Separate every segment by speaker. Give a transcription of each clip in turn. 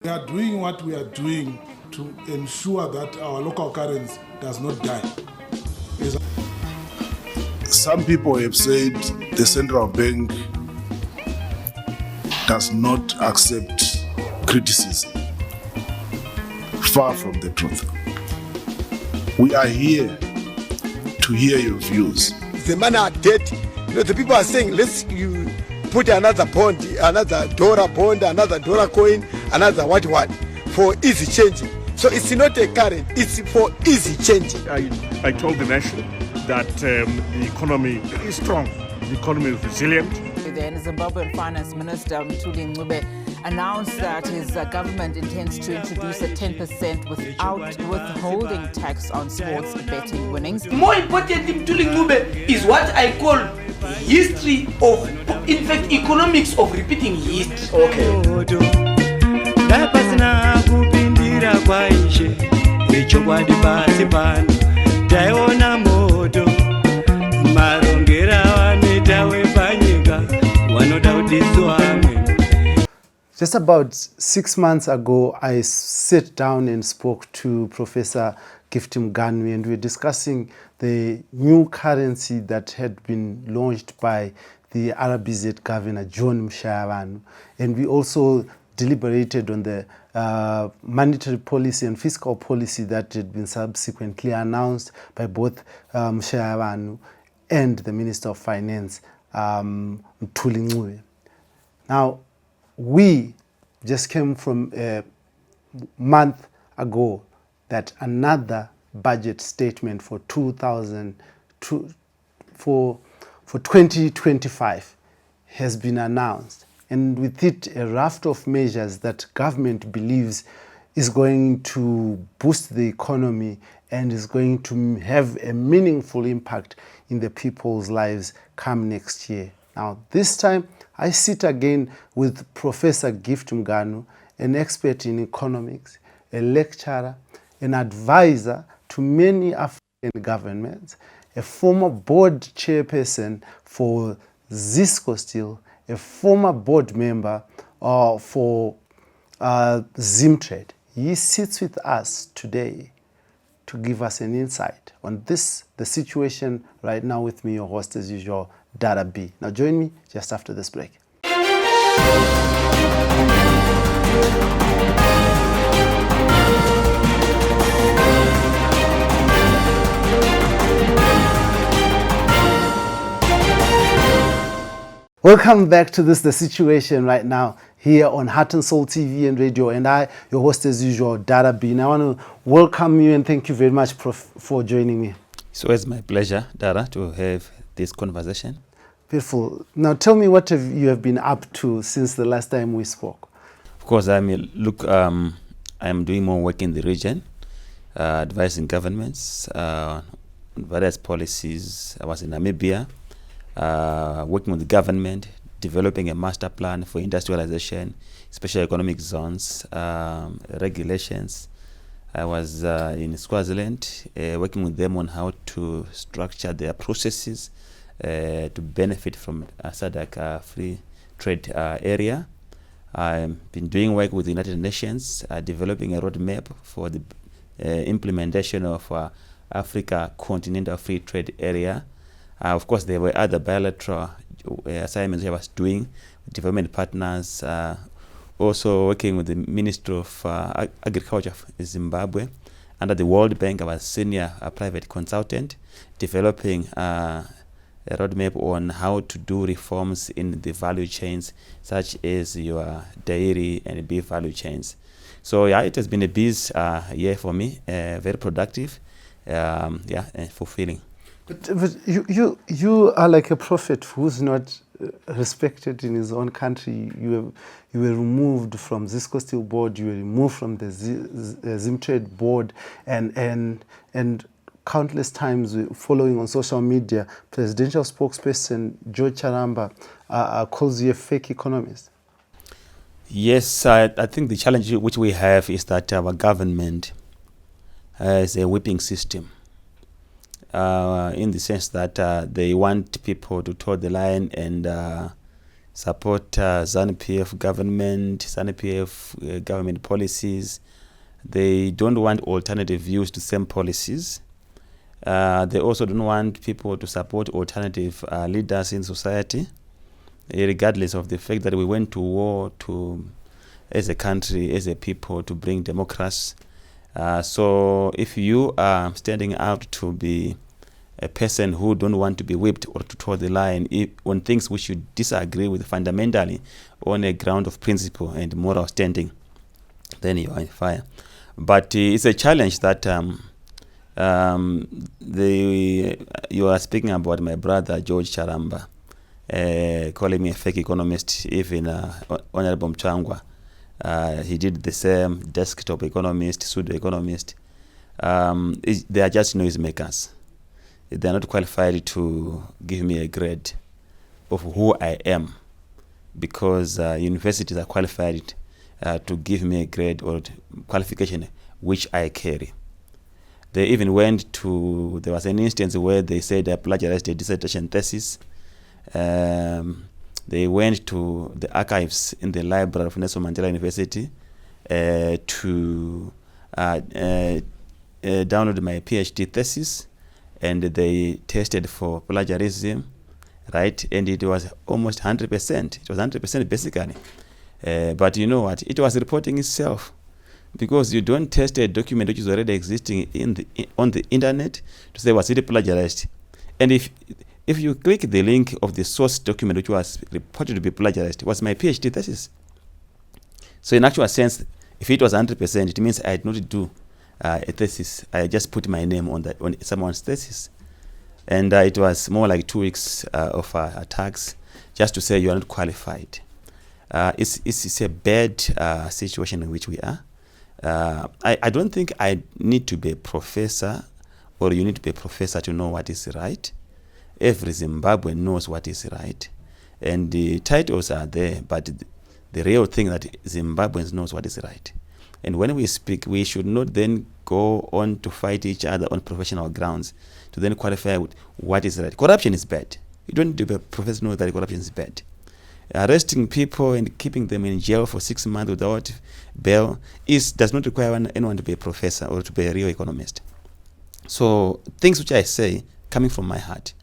Speaker 1: We are doing what we are doing to ensure that our local currency does not die.
Speaker 2: Some people have said the central bank does not accept criticism. Far from the truth. We are here to hear your views.
Speaker 3: The money are dead. The people are saying, you put another bond, another dollar bond, another dollar coin, another what for easy changing. So it's not a current, it's for easy changing.
Speaker 4: I told the nation that the economy is strong, the economy is resilient.
Speaker 5: The Zimbabwean Finance Minister Mthuli announced that his government intends to introduce a 10% without withholding tax on sports betting winnings.
Speaker 6: More importantly, Mthuli is what I call history of, in fact, economics of repeating history. Okay.
Speaker 7: Just about 6 months ago, I sat down and spoke to Professor Mugano, and we were discussing the new currency that had been launched by the RBZ Governor, John Mshayavanu. And we also deliberated on the monetary policy and fiscal policy that had been subsequently announced by both Mshayavanu and the Minister of Finance, Mthuli. Now, we just came from a month ago that another budget statement for 2025 has been announced, and with it a raft of measures that government believes is going to boost the economy and is going to have a meaningful impact in the people's lives come next year. Now, this time I sit again with Professor Mugano, an expert in economics, a lecturer, an advisor to many African governments, a former board chairperson for Zisco Steel, a former board member for ZIMRA. He sits with us today to give us an insight on the situation right now. With me, your host as usual, Dara B. Now join me just after this break. Welcome back to The Situation right now here on Heart and Soul TV and radio, and I, your host as usual, Dara B. And I want to welcome you and thank you very much, Prof, for joining me.
Speaker 8: It's always my pleasure, Dara, to have this conversation.
Speaker 7: Beautiful. Now tell me what you have been up to since the last time we spoke.
Speaker 8: Of course, I'm doing more work in the region, advising governments on various policies. I was in Namibia, working with the government, developing a master plan for industrialization, special economic zones, regulations. I was in Swaziland, working with them on how to structure their processes to benefit from SADC free trade area. I've been doing work with the United Nations, developing a roadmap for the implementation of Africa Continental Free Trade Area. Of course, there were other bilateral assignments I was doing with development partners, also working with the Ministry of Agriculture of Zimbabwe. Under the World Bank, I was senior private consultant, developing a roadmap on how to do reforms in the value chains, such as your dairy and beef value chains. So yeah, it has been a busy year for me, very productive, and fulfilling.
Speaker 7: But you are like a prophet who's not respected in his own country. You were removed from Zisco Steel board. You were removed from the ZIMRA board, and countless times following on social media, presidential spokesperson George Charamba calls you a fake economist.
Speaker 8: Yes, I think the challenge which we have is that our government has a whipping system. In the sense that they want people to toe the line and support Zanu PF government, Zanu PF government policies. They don't want alternative views to same policies. They also don't want people to support alternative leaders in society, regardless of the fact that we went to war as a country, as a people, to bring democracy. So if you are standing out to be a person who don't want to be whipped or to toe the line on things which you disagree with fundamentally on a ground of principle and moral standing, then you are on fire. But it's a challenge that you are speaking about my brother George Charamba, calling me a fake economist. Even Honorable Mchangwa, he did the same, desktop economist, pseudo economist. They are just noisemakers. They are not qualified to give me a grade of who I am, because universities are qualified to give me a grade or qualification which I carry. They even went to, there was an instance where they said I plagiarized a dissertation thesis. They went to the archives in the library of Nelson Mandela University to download my PhD thesis, and they tested for plagiarism, right? And it was almost 100%. It was 100% basically. But you know what? It was reporting itself, because you don't test a document which is already existing on the internet to say was it plagiarized. And if you click the link of the source document which was reported to be plagiarized, it was my PhD thesis. So in actual sense, if it was 100%, it means I did not do a thesis. I just put my name on someone's thesis. And it was more like 2 weeks of attacks just to say you are not qualified. It's a bad situation in which we are. I don't think I need to be a professor, or you need to be a professor to know what is right. Every Zimbabwean knows what is right. And the titles are there, but the real thing that Zimbabweans knows what is right. And when we speak, we should not then go on to fight each other on professional grounds to then qualify what is right. Corruption is bad. You don't need to be a professor to know that corruption is bad. Arresting people and keeping them in jail for 6 months without bail does not require anyone to be a professor or to be a real economist. So things which I say coming from my heart.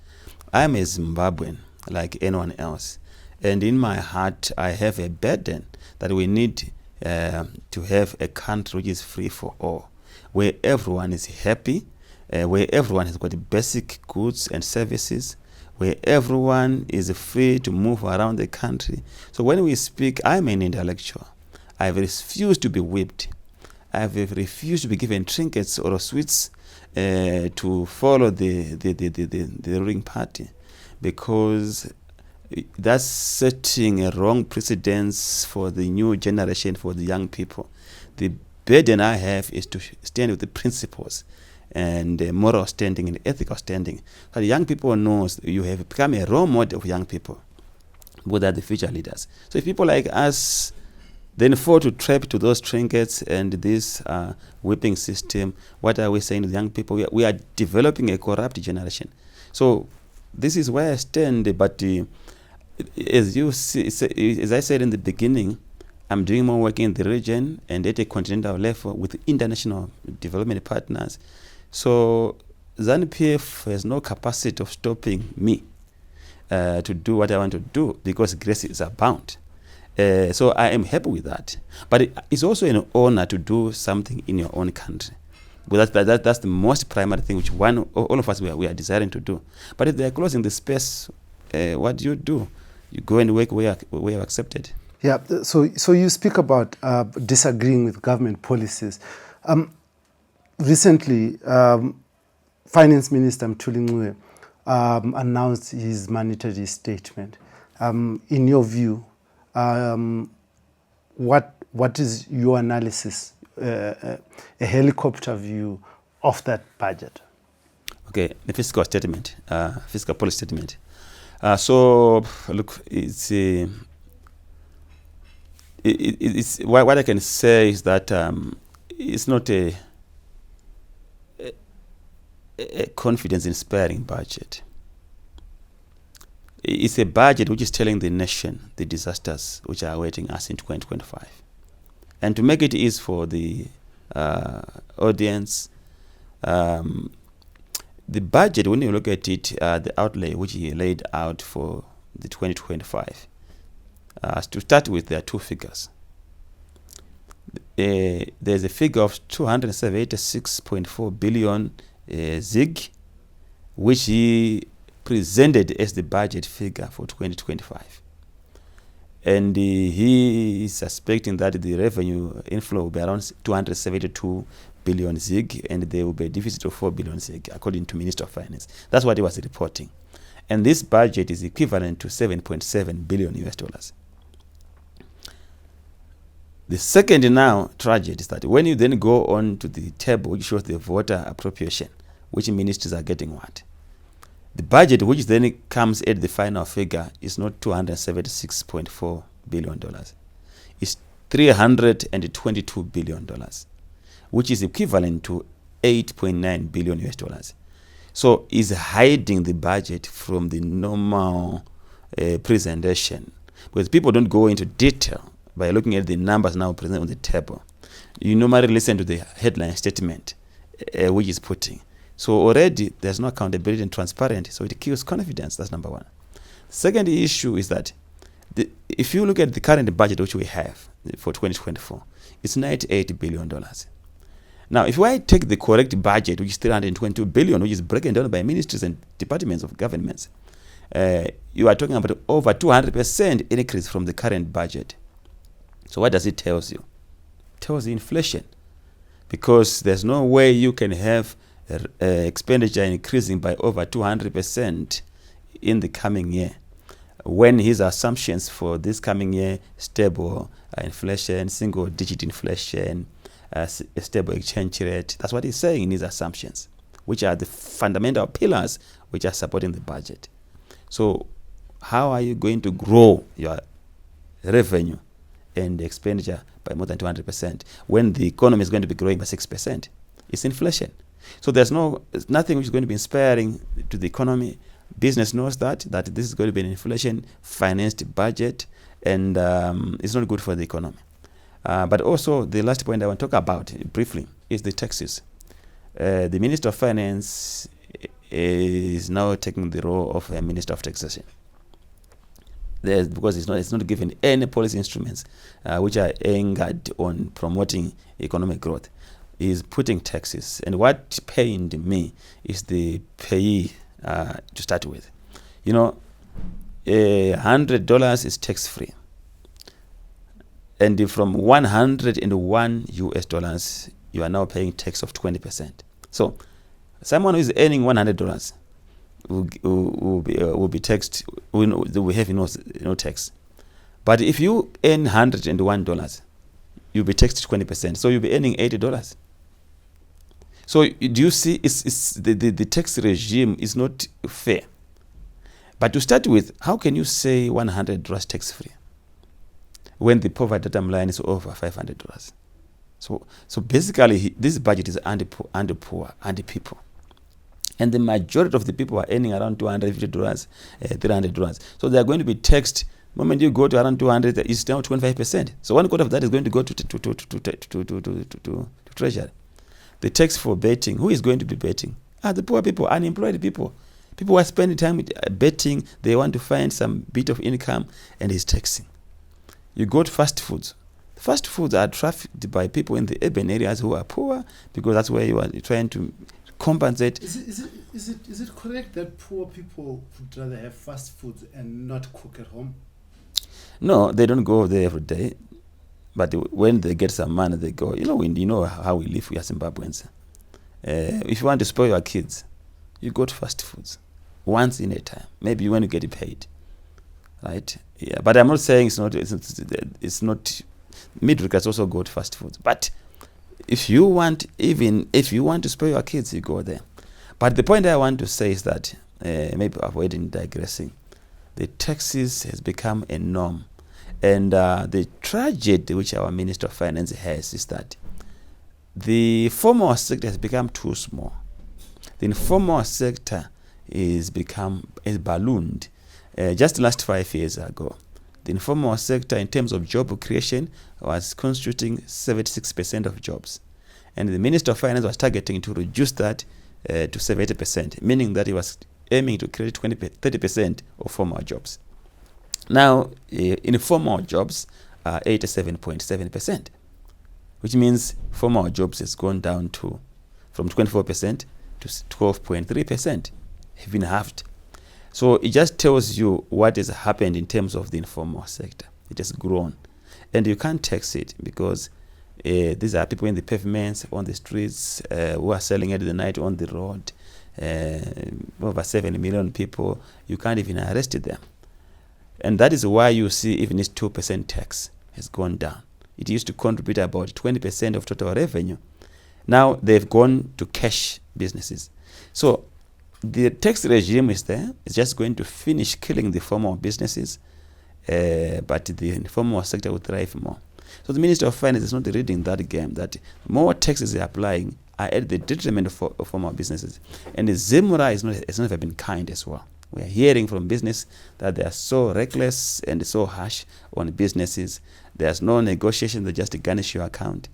Speaker 8: I am a Zimbabwean like anyone else. And in my heart, I have a burden that we need to have a country which is free for all, where everyone is happy, where everyone has got basic goods and services, where everyone is free to move around the country. So when we speak, I'm an intellectual. I've refused to be whipped. I've refused to be given trinkets or sweets to follow the ruling party, because that's setting a wrong precedence for the new generation, for the young people. The burden I have is to stand with the principles and moral standing and ethical standing. But young people knows you have become a role model of young people, who are the future leaders. So if people like us then fall to trap to those trinkets and this whipping system, what are we saying to the young people? We are developing a corrupt generation. So this is where I stand. But as I said in the beginning, I'm doing more work in the region and at a continental level with international development partners. So Zanu PF has no capacity of stopping me to do what I want to do, because grace is abound. So I am happy with that. But it's also an honor to do something in your own country. But that's the most primary thing which all of us we are desiring to do. But if they are closing the space, what do? You go and work where you're accepted.
Speaker 7: Yeah, so you speak about disagreeing with government policies. Recently, Finance Minister Mthuli announced his monetary statement. In your view, what is your analysis, a helicopter view of that budget?
Speaker 8: Okay, the fiscal statement, fiscal policy statement. So look, it's what I can say is that it's not a confidence-inspiring budget. It's a budget which is telling the nation the disasters which are awaiting us in 2025. And to make it easy for the audience, the budget, when you look at it, the outlay which he laid out for the 2025, to start with, there are two figures. There's a figure of 276.4 billion ZIG, which he presented as the budget figure for 2025. And he is suspecting that the revenue inflow will be around 272 billion ZIG, and there will be a deficit of 4 billion ZIG, according to Minister of Finance. That's what he was reporting. And this budget is equivalent to 7.7 billion US dollars. The second now tragedy is that when you then go on to the table which shows the voter appropriation, which ministries are getting what, the budget which then comes at the final figure is not $276.4 billion. It's $322 billion, which is equivalent to 8.9 billion US dollars. So is hiding the budget from the normal presentation, because people don't go into detail by looking at the numbers now present on the table. You normally listen to the headline statement which is putting. So already there's no accountability and transparency, so it kills confidence. That's number one. Second issue is that if you look at the current budget which we have for 2024, it's $98 billion. Now, if I take the correct budget, which is $322 billion, which is broken down by ministries and departments of governments, you are talking about over 200% increase from the current budget. So what does it tell you? It tells you inflation, because there's no way you can have expenditure increasing by over 200% in the coming year, when his assumptions for this coming year, stable inflation, single-digit inflation, a stable exchange rate. That's what he's saying in his assumptions, which are the fundamental pillars which are supporting the budget. So how are you going to grow your revenue and expenditure by more than 200% when the economy is going to be growing by 6%? It's inflation. So there's nothing which is going to be inspiring to the economy. Business knows that this is going to be an inflation-financed budget, and it's not good for the economy. But also, the last point I want to talk about briefly is the taxes. The Minister of Finance is now taking the role of a Minister of Taxation, because it's not given any policy instruments which are anchored on promoting economic growth. Is putting taxes, and what pained me is the payee to start with. You know, $100 is tax-free, and from 101 US dollars, you are now paying tax of 20%. So, someone who is earning $100 will be taxed. Will have no tax. But if you earn $101, you'll be taxed 20%. So you'll be earning $80. So do you see, the tax regime is not fair. But to start with, how can you say $100 tax-free when the poverty data line is over $500? So basically, this budget is anti-poor, anti-people. And the majority of the people are earning around $250, $300. So they are going to be taxed. The moment you go to around 200, it's now 25%. So 1/4 of that is going to go to treasury. The tax for betting, who is going to be betting? The poor people, unemployed people. People who are spending time with betting, they want to find some bit of income, and he's taxing. You go to fast foods. Fast foods are trafficked by people in the urban areas who are poor, because that's where you are trying to compensate.
Speaker 7: Is it correct that poor people would rather have fast foods and not cook at home?
Speaker 8: No, they don't go there every day. But when they get some money, they go. You know how we live, we are Zimbabweans. If you want to spoil your kids, you go to fast foods once in a time. Maybe when you get paid, right? Yeah. But I'm not saying it's not. Middle class also go to fast foods. But if you want to spoil your kids, you go there. But the point I want to say is that maybe avoiding digressing, the taxes has become a norm. And the tragedy which our Minister of Finance has is that the formal sector has become too small. The informal sector is ballooned, Just the last 5 years ago, the informal sector in terms of job creation was constituting 76% of jobs. And the Minister of Finance was targeting to reduce that to 70%, meaning that he was aiming to create 30% of formal jobs. Now, informal jobs are 87.7%, which means formal jobs has gone down from 24% to 12.3%, have been halved. So it just tells you what has happened in terms of the informal sector. It has grown. And you can't tax it because these are people in the pavements, on the streets, who are selling at the night on the road. Over 7 million people, you can't even arrest them. And that is why you see even this 2% tax has gone down. It used to contribute about 20% of total revenue. Now they've gone to cash businesses. So the tax regime is there. It's just going to finish killing the formal businesses, but the informal sector will thrive more. So the Minister of Finance is not reading that game, that more taxes they're applying are at the detriment of formal businesses. And the ZIMRA has never been kind as well. We are hearing from business that they are so reckless and so harsh on businesses. There's no negotiation, they just garnish your account.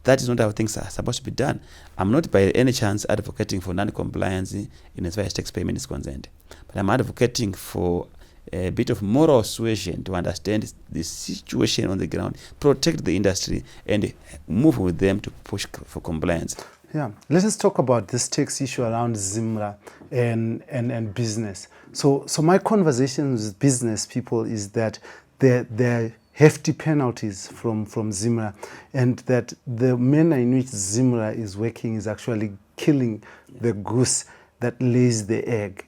Speaker 8: That is not how things are supposed to be done. I'm not by any chance advocating for non-compliance in as far as tax payment is concerned. But I'm advocating for a bit of moral suasion to understand the situation on the ground, protect the industry, and move with them to push for compliance.
Speaker 7: Yeah, let us talk about this tax issue around ZIMRA and business. So my conversations with business people is that there are hefty penalties from ZIMRA, and that the manner in which ZIMRA is working is actually killing the goose that lays the egg.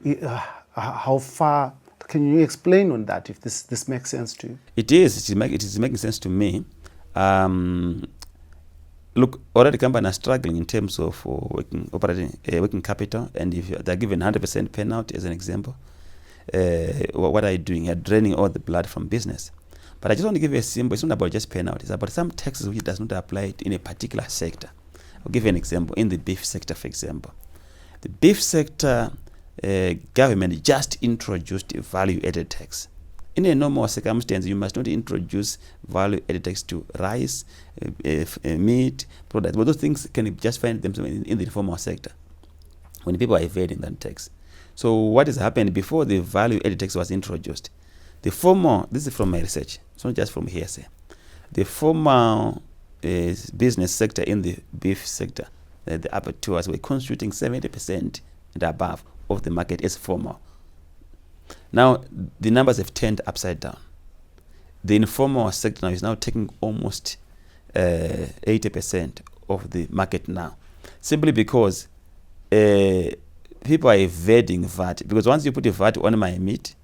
Speaker 7: How far can you explain on that, if this makes sense to you?
Speaker 8: It is making sense to me. Look, already companies are struggling in terms of working capital, and if they're given 100% penalty, as an example, what are you doing? You're draining all the blood from business. But I just want to give you a symbol. It's not about just penalties. It's about some taxes which does not apply in a particular sector. I'll give you an example. In the beef sector, for example, the beef sector government just introduced a value-added tax. In a normal circumstance, you must not introduce value-added tax to rice, meat, products. But those things can just find themselves in the informal sector when people are evading that tax. So what has happened before the value-added tax was introduced? The formal, this is from my research, it's not just from hearsay. The formal business sector in the beef sector, the upper tiers were constituting 70% and above of the market as formal. Now, the numbers have turned upside down. The informal sector now is now taking almost 80% of the market now, simply because people are evading VAT. Because once you put a VAT on my meat,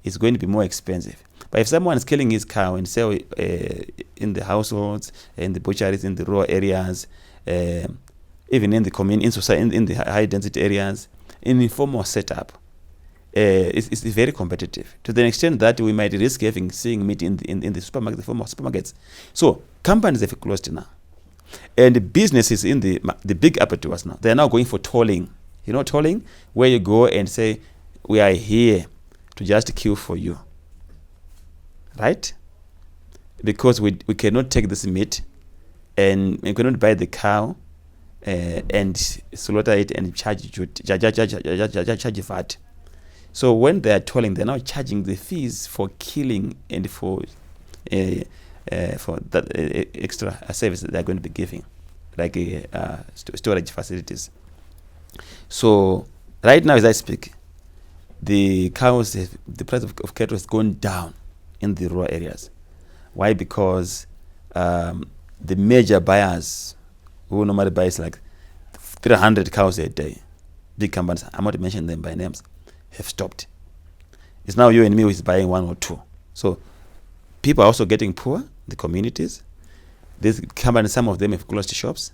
Speaker 8: it's going to be more expensive. But if someone is killing his cow and sell in the households, in the butcheries, in the rural areas, even in the community, in society, in the high density areas, in informal setup, it's very competitive to the extent that we might risk seeing meat in the supermarket, the formal supermarkets. So companies have closed now, and the businesses in the big abattoirs now, they are now going for tolling. You know, tolling, where you go and say, we are here to just kill for you, right? Because we cannot take this meat, and we cannot buy the cow and slaughter it and charge VAT. So when they are tolling, they're now charging the fees for killing and for that extra service that they're going to be giving, like storage facilities. So right now, as I speak, the price of cattle has gone down in the rural areas. Why? Because the major buyers who normally buys like 300 cows a day, big companies, I'm not mentioning them by names, have stopped. It's now you and me who is buying 1 or 2. So people are also getting poor, the communities. These companies, some of them have closed shops,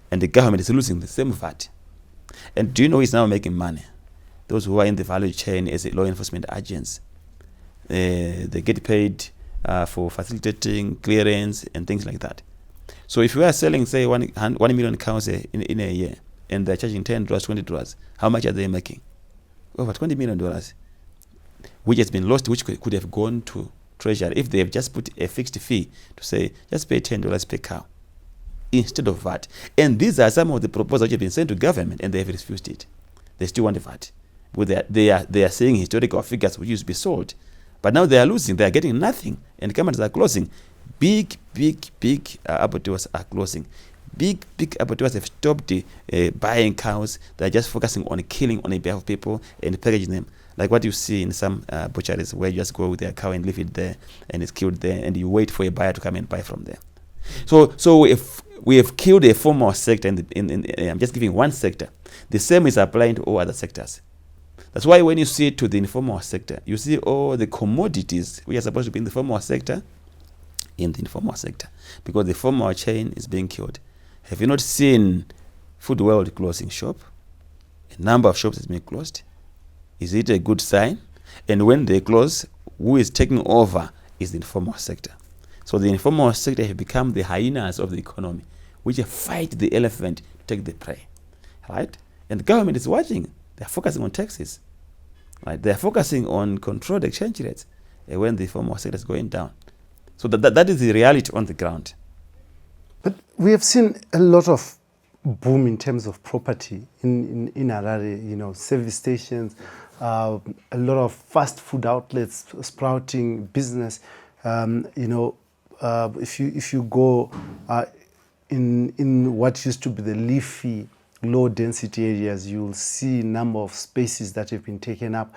Speaker 8: and the government is losing the same VAT. And do you know who is now making money? Those who are in the value chain as law enforcement agents. They get paid for facilitating clearance and things like that. So if we are selling, say, 1 million cows in a year, and they're charging $10, $20, how much are they making? Over $20 million. which has been lost, which could have gone to Treasury if they have just put a fixed fee to say, just pay $10 per cow instead of VAT. And these are some of the proposals which have been sent to government, and they have refused it. They still want VAT. But they are saying historical figures which used to be sold. But now they are losing. They are getting nothing. And companies are closing. Big abattoirs are closing. Big abattoirs have stopped buying cows. They are just focusing on killing on behalf of people and packaging them. Like what you see in some butcheries, where you just go with their cow and leave it there, and it's killed there, and you wait for a buyer to come and buy from there. So if we have killed a formal sector, I'm just giving one sector. The same is applying to all other sectors. That's why when you see to the informal sector, you see all the commodities which are supposed to be in the formal sector, in the informal sector, because the formal chain is being killed. Have you not seen Food World closing shop? A number of shops has been closed. Is it a good sign? And when they close, who is taking over is the informal sector. So the informal sector have become the hyenas of the economy, which fight the elephant to take the prey, right? And the government is watching. They are focusing on taxes, right? They are focusing on controlled exchange rates when the informal sector is going down. So that is the reality on the ground.
Speaker 7: But we have seen a lot of boom in terms of property in Harare, service stations, a lot of fast food outlets sprouting business. If you go in what used to be the leafy, low density areas, you'll see a number of spaces that have been taken up,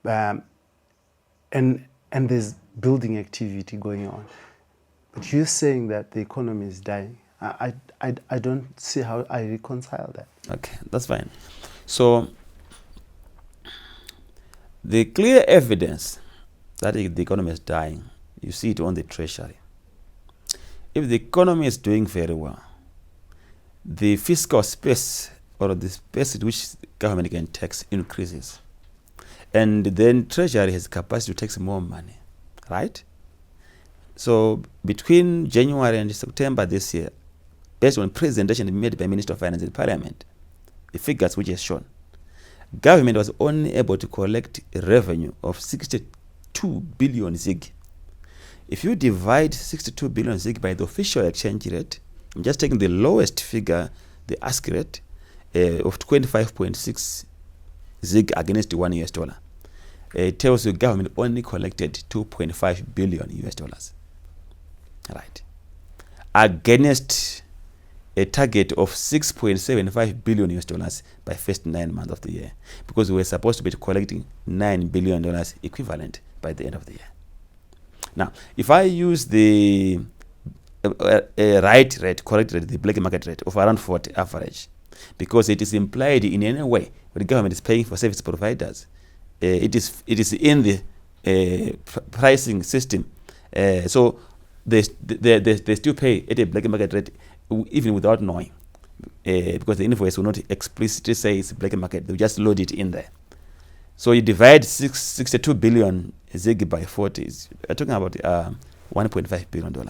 Speaker 7: and there's building activity going on. But you're saying that the economy is dying. I don't see how I reconcile that.
Speaker 8: Okay, that's fine. So the clear evidence that the economy is dying, you see it on the Treasury. If the economy is doing very well, the fiscal space, or the space in which the government can tax, increases. And then Treasury has capacity to tax more money, right? So between January and September this year, based on presentation made by Minister of Finance in Parliament, the figures which is shown, government was only able to collect a revenue of 62 billion ZiG. If you divide 62 billion ZiG by the official exchange rate, I'm just taking the lowest figure, the ask rate of 25.6 ZiG against $1. It tells you government only collected 2.5 billion US dollars, right? Against a target of 6.75 billion US dollars by first 9 months of the year, because we were supposed to be collecting $9 billion equivalent by the end of the year. Now, if I use the right rate, correct rate, the black market rate of around 40 average, because it is implied in any way when the government is paying for service providers, it is in the pricing system. So they still pay at a black market rate even without knowing, because the invoice will not explicitly say it's black market. They'll just load it in there. So you divide 62 billion ZiG by 40, we're talking about $1.5 billion.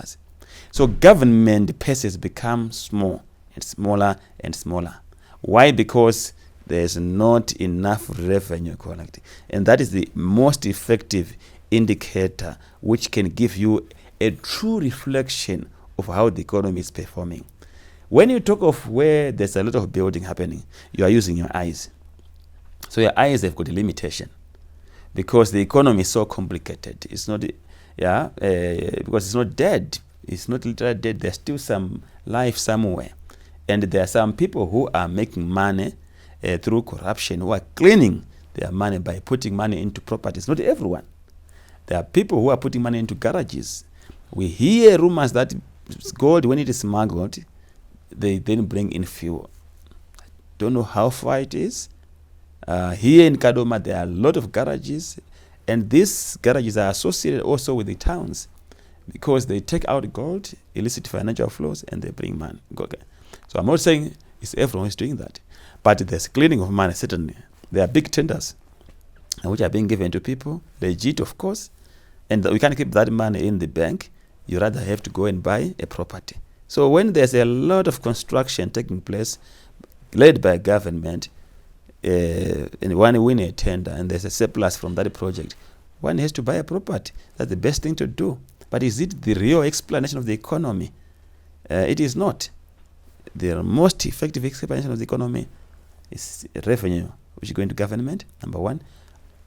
Speaker 8: So government purses become small and smaller and smaller. Why? Because there's not enough revenue collected. And that is the most effective indicator which can give you a true reflection of how the economy is performing. When you talk of where there's a lot of building happening, you are using your eyes. So your eyes have got a limitation, because the economy is so complicated. It's not, because it's not dead. It's not literally dead. There's still some life somewhere. And there are some people who are making money through corruption, who are cleaning their money by putting money into properties. Not everyone. There are people who are putting money into garages. We hear rumors that gold, when it is smuggled, they then bring in fuel. I don't know how far it is. Here in Kadoma, there are a lot of garages, and these garages are associated also with the towns, because they take out gold, illicit financial flows, and they bring money. Okay. So I'm not saying it's everyone who's doing that, but there's cleaning of money, certainly. There are big tenders which are being given to people, legit, of course, and we can't keep that money in the bank. You rather have to go and buy a property. So when there's a lot of construction taking place, led by government, and when we win a tender and there's a surplus from that project, one has to buy a property. That's the best thing to do. But is it the real explanation of the economy? It is not. The most effective explanation of the economy is revenue, which is going to government, number one.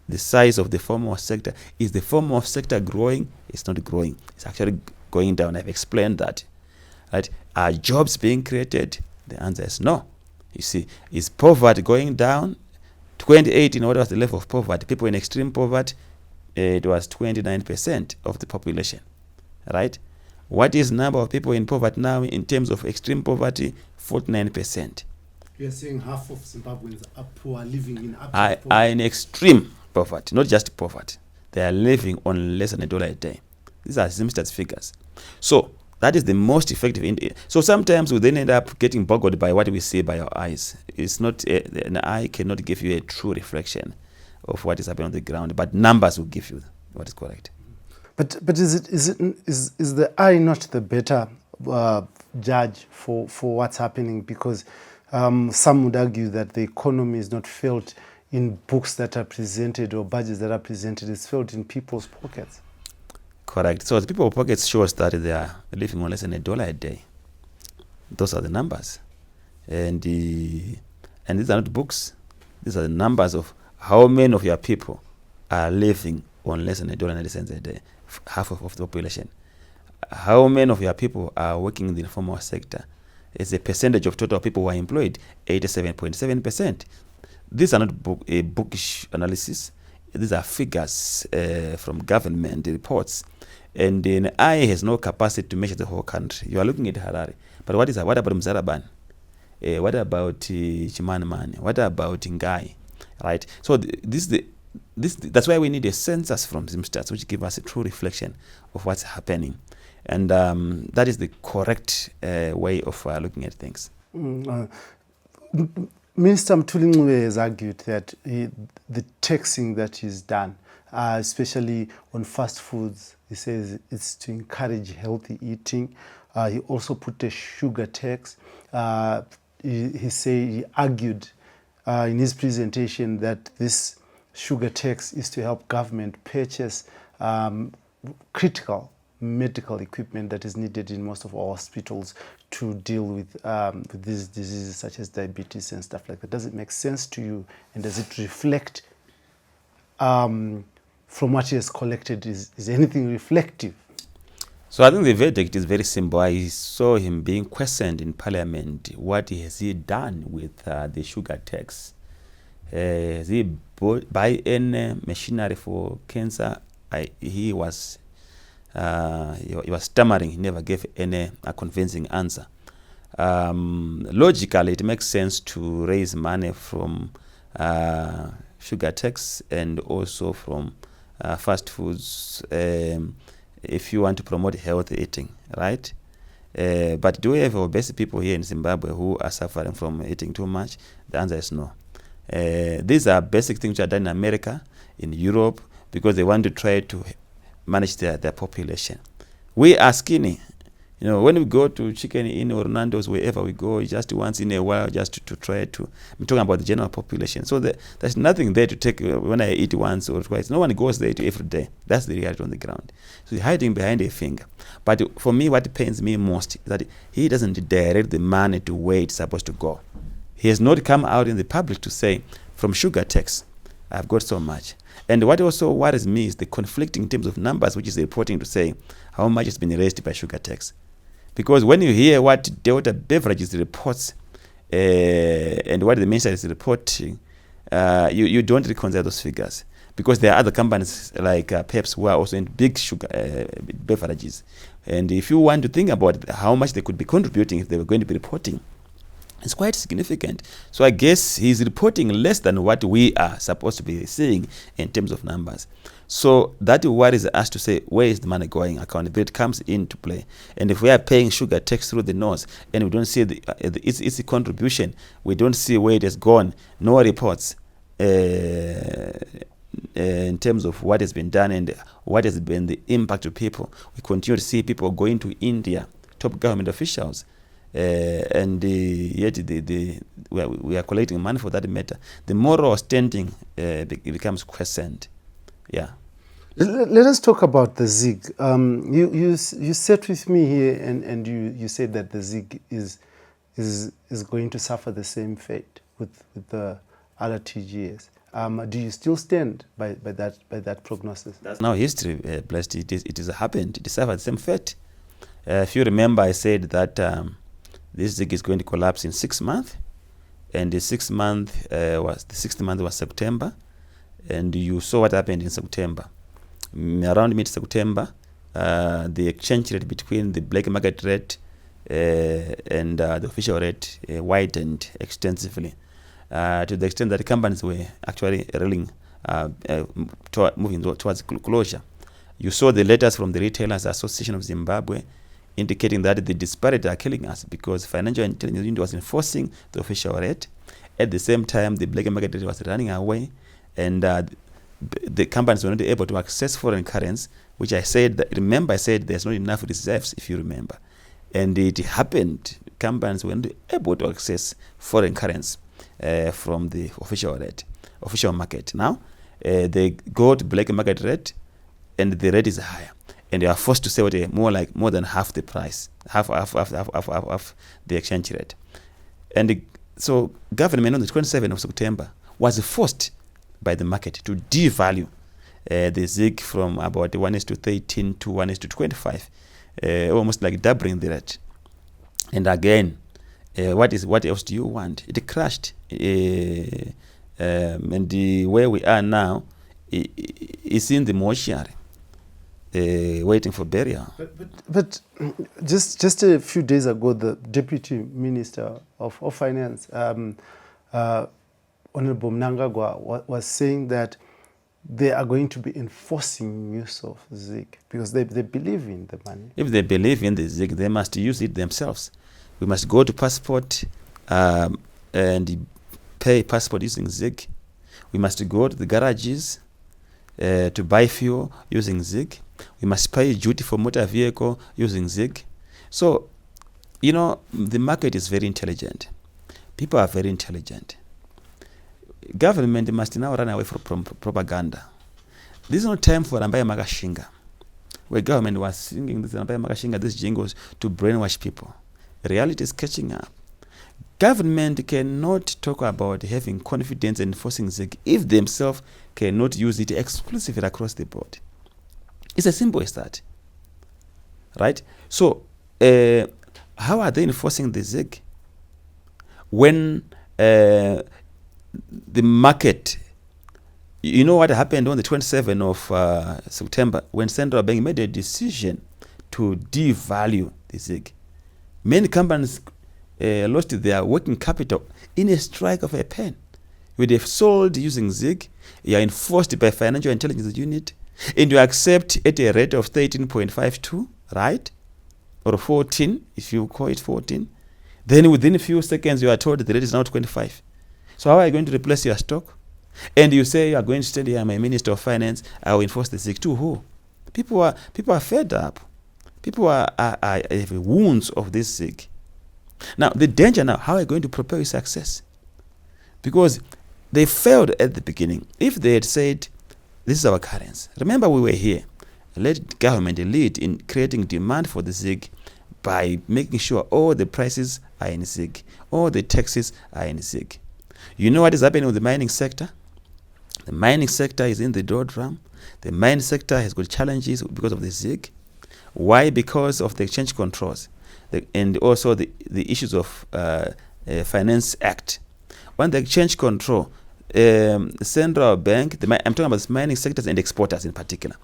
Speaker 8: The size of the formal sector. Is the formal sector growing? It's not growing. It's actually going down. I've explained that. Right? Are jobs being created? The answer is no. You see, is poverty going down? 2018, what was the level of poverty? People in extreme poverty, it was 29% of the population. Right? What is the number of people in poverty now in terms of extreme poverty? 49%.
Speaker 7: You're saying half of Zimbabweans are poor, living in
Speaker 8: are in extreme poverty, not just poverty. They are living on less than $1 a day. These are ZIMRA's figures. So that is the most effective. So sometimes we then end up getting boggled by what we see by our eyes. It's not an eye cannot give you a true reflection of what is happening on the ground, but numbers will give you what is correct.
Speaker 7: But is the eye not the better judge for what's happening? Because some would argue that the economy is not felt in books that are presented or budgets that are presented. It's felt in people's pockets.
Speaker 8: Correct. So the people's pockets shows that they are living on less than $1 a day. Those are the numbers, and these are not books. These are the numbers of how many of your people are living on less than $1.90 a day. Half of the population. How many of your people are working in the informal sector? It's a percentage of total people who are employed, 87.7%. These are not a bookish analysis. These are figures from government reports. And an eye has no capacity to measure the whole country. You are looking at Harare. But what about Mzaraban? What about Chimanimani? What about Ngai? Right? So that's why we need a census from ZIMRA, which give us a true reflection of what's happening. And that is the correct way of looking at things.
Speaker 7: Minister Mthuli has argued that the taxing that is done, especially on fast foods, he says it's to encourage healthy eating. He also put a sugar tax. He argued in his presentation that this sugar tax is to help government purchase critical medical equipment that is needed in most of our hospitals to deal with these diseases such as diabetes and stuff like that. Does it make sense to you, and does it reflect from what he has collected? Is anything reflective?
Speaker 8: So I think the verdict is very simple. I saw him being questioned in Parliament. What has he done with the sugar tax? Has he buy any machinery for cancer? He was stammering. He never gave any convincing answer. Logically, it makes sense to raise money from sugar tax and also from fast foods if you want to promote healthy eating, right? But do we have obese people here in Zimbabwe who are suffering from eating too much? The answer is no. These are basic things which are done in America, in Europe, because they want to try to manage their population. We are skinny. You know, when we go to Chicken Inn or Nando's, wherever we go, just once in a while, just to try to, I'm talking about the general population. So there's nothing there to take when I eat once or twice. No one goes there to every day. That's the reality on the ground. So he's hiding behind a finger. But for me, what pains me most is that he doesn't direct the money to where it's supposed to go. He has not come out in the public to say, from sugar tax, I've got so much. And what also worries me is the conflicting in terms of numbers, which is reporting to say how much has been raised by sugar tax. Because when you hear what Delta Beverages reports and what the minister is reporting, you don't reconcile those figures. Because there are other companies like Pepsi who are also in big sugar beverages. And if you want to think about how much they could be contributing if they were going to be reporting, it's quite significant. So I guess he's reporting less than what we are supposed to be seeing in terms of numbers. So that worries us to say, where is the money going? Accountability comes into play. And if we are paying sugar tax through the nose and we don't see its contribution, we don't see where it has gone, no reports in terms of what has been done and what has been the impact to people. We continue to see people going to India, top government officials, and yet we are collecting money for that matter. The moral standing becomes questioned. Yeah.
Speaker 7: Let us talk about the ZIG. You sat with me here and you said that the ZIG is going to suffer the same fate with the other TGS. Do you still stand by that prognosis?
Speaker 8: That's now history, Blessed. It has happened. It suffered the same fate. If you remember, I said that this ZIG is going to collapse in 6 months, and the 6th month was September, and you saw what happened in September. Around mid-September, the exchange rate between the black market rate and the official rate widened extensively, to the extent that companies were actually moving towards closure. You saw the letters from the Retailers Association of Zimbabwe indicating that the disparity are killing us because financial intelligence unit was enforcing the official rate. At the same time, the black market rate was running away, and the companies were not able to access foreign currency, which I said, remember I said there's not enough reserves, if you remember. And it happened. Companies were not able to access foreign currency from the official market. Now, they go to black market rate, and the rate is higher. And they are forced to sell at more than half the price, half the exchange rate. And so government on the 27th of September was forced by the market to devalue the ZIG from about 1:13 to 1:25, almost like doubling the rate. And again, what else do you want? It crashed, and where we are now is in the mortuary, waiting for burial.
Speaker 7: But just a few days ago, the Deputy Minister of Finance, Honorable Mnangagwa, was saying that they are going to be enforcing use of ZIG because they believe in the money.
Speaker 8: If they believe in the ZIG, they must use it themselves. We must go to passport and pay passport using ZIG. We must go to the garages to buy fuel using ZIG. We must pay duty for motor vehicle using ZIG. So, the market is very intelligent. People are very intelligent. Government must now run away from propaganda. This is not time for Ambaye Makashinga, where government was singing this Ambaye Makashinga, these jingles to brainwash people. Reality is catching up. Government cannot talk about having confidence and enforcing ZIG if themselves cannot use it exclusively across the board. It's as simple as that, right? So, how are they enforcing the ZIG when the market? You know what happened on the 27th of September when Central Bank made a decision to devalue the ZIG. Many companies lost their working capital in a strike of a pen. When they've sold using ZIG, you are enforced by financial intelligence unit, and you accept at a rate of 13.52, right? Or 14, if you call it 14. Then within a few seconds, you are told the rate is now 25. So how are you going to replace your stock? And you say you are going to stand here, I'm a Minister of Finance, I will enforce the ZIG. To who? People are fed up. People have wounds of this ZIG. Now, the danger now, how are you going to prepare your success? Because they failed at the beginning. If they had said, this is our currency. Remember, we were here. Let government lead in creating demand for the ZIG by making sure all the prices are in ZIG, all the taxes are in ZIG. You know what is happening with the mining sector? The mining sector is in the doldrum. The mining sector has got challenges because of the ZIG. Why? Because of the exchange controls and also the issues of Finance Act. When the exchange control, Central Bank, I'm talking about mining sectors and exporters in particular.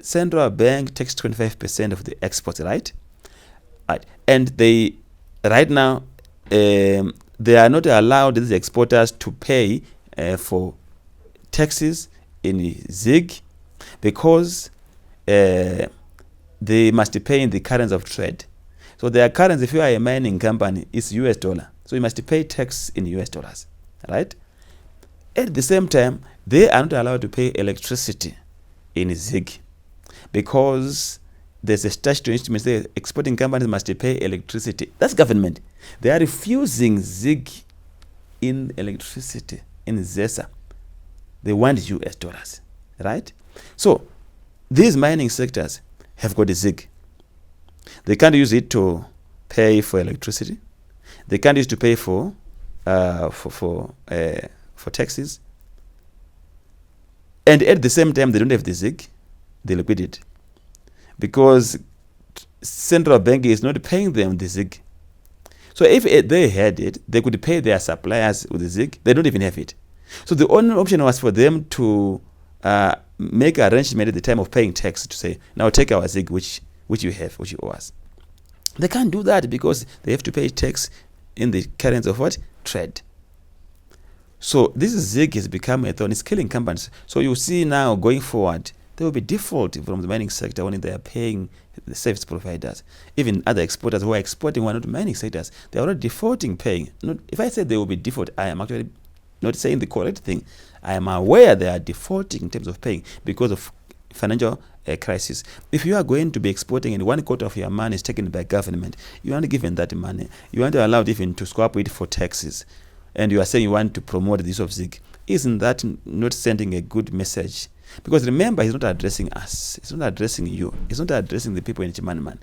Speaker 8: Central Bank takes 25% of the exports, right? And they, right now, they are not allowed, these exporters, to pay for taxes in ZIG because they must pay in the currency of trade. So their currency, if you are a mining company, is US dollar. So you must pay tax in US dollars, right? At the same time, they are not allowed to pay electricity in ZIG because there's a statutory instrument saying exporting companies must pay electricity. That's government. They are refusing ZIG in electricity, in ZESA. They want US dollars, right? So these mining sectors have got a ZIG. They can't use it to pay for electricity. They can't use it to pay for taxes. And at the same time, they don't have the ZIG. They liquidate it because central bank is not paying them the ZIG. So if they had it, they could pay their suppliers with the ZIG. They don't even have it. So the only option was for them to make arrangement at the time of paying tax to say, now take our ZIG, which you have, which you owe us. They can't do that because they have to pay tax in the currency of what? Trade. So this ZIG has become a thorn. It's killing companies. So you see now going forward, there will be default from the mining sector when they are paying the service providers. Even other exporters who are exporting who are not mining sectors, they are already defaulting paying. If I say they will be default, I am actually not saying the correct thing. I am aware they are defaulting in terms of paying because of financial crisis. If you are going to be exporting and 1/4 of your money is taken by government, you aren't given that money. You aren't allowed even to swap it for taxes. And you are saying you want to promote the use of ZIG. Isn't that not sending a good message? Because remember, he's not addressing us. He's not addressing you. He's not addressing the people in Chimanman.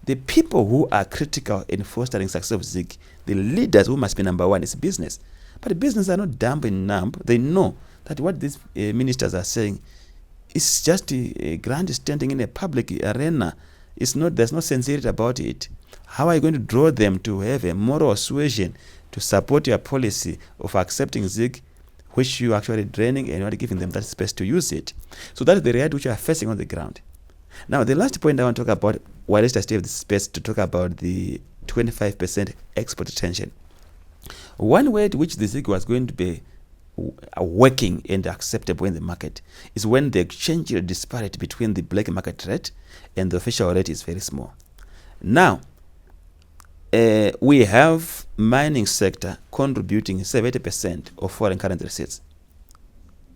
Speaker 8: The people who are critical in fostering success of ZIG, the leaders who must be number one, is business. But the business are not dumb and numb. They know that what these ministers are saying is just a grandstanding in a public arena. There's no sincerity about it. How are you going to draw them to have a moral suasion to support your policy of accepting ZIG, which you are actually draining and you are giving them that space to use it? So that is the reality which you are facing on the ground. Now, the last point I want to talk about, while I still have the space to talk about the 25% export retention. One way to which the ZIG was going to be working and acceptable in the market is when the exchange rate disparity between the black market rate and the official rate is very small. Now, we have mining sector contributing 70% of foreign currency receipts,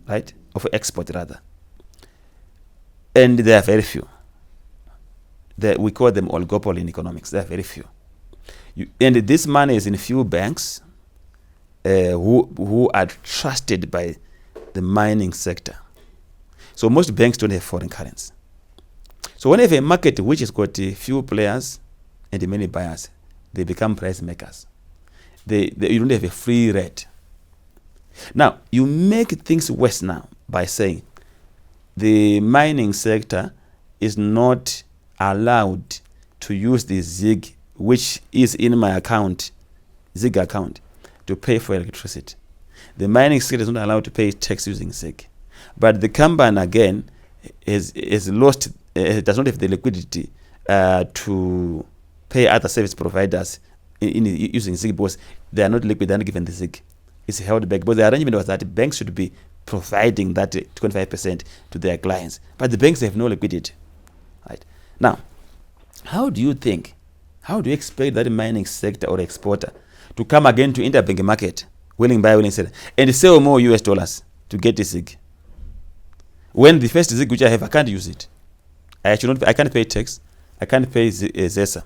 Speaker 8: right? Of export rather. And there are very few. We call them oligopoly in economics. There are very few. And this money is in few banks who are trusted by the mining sector. So most banks don't have foreign currency. So when you have a market which has got a few players and many buyers, they become price makers. You don't have a free rate. Now, you make things worse now by saying the mining sector is not allowed to use the ZIG, which is in my account, ZIG account, to pay for electricity. The mining sector is not allowed to pay tax using ZIG. But the company, again, is lost, does not have the liquidity to pay other service providers in using ZIG because they are not liquid, they are not given the ZIG. It's held back. But the arrangement was that banks should be providing that 25% to their clients. But the banks have no liquidity. Right? Now, how do you expect that mining sector or exporter to come again to interbank market, willing buy, willing sell, and sell more US dollars to get the ZIG? When the first ZIG which I have, I can't use it. I can't pay tax. I can't pay ZESA.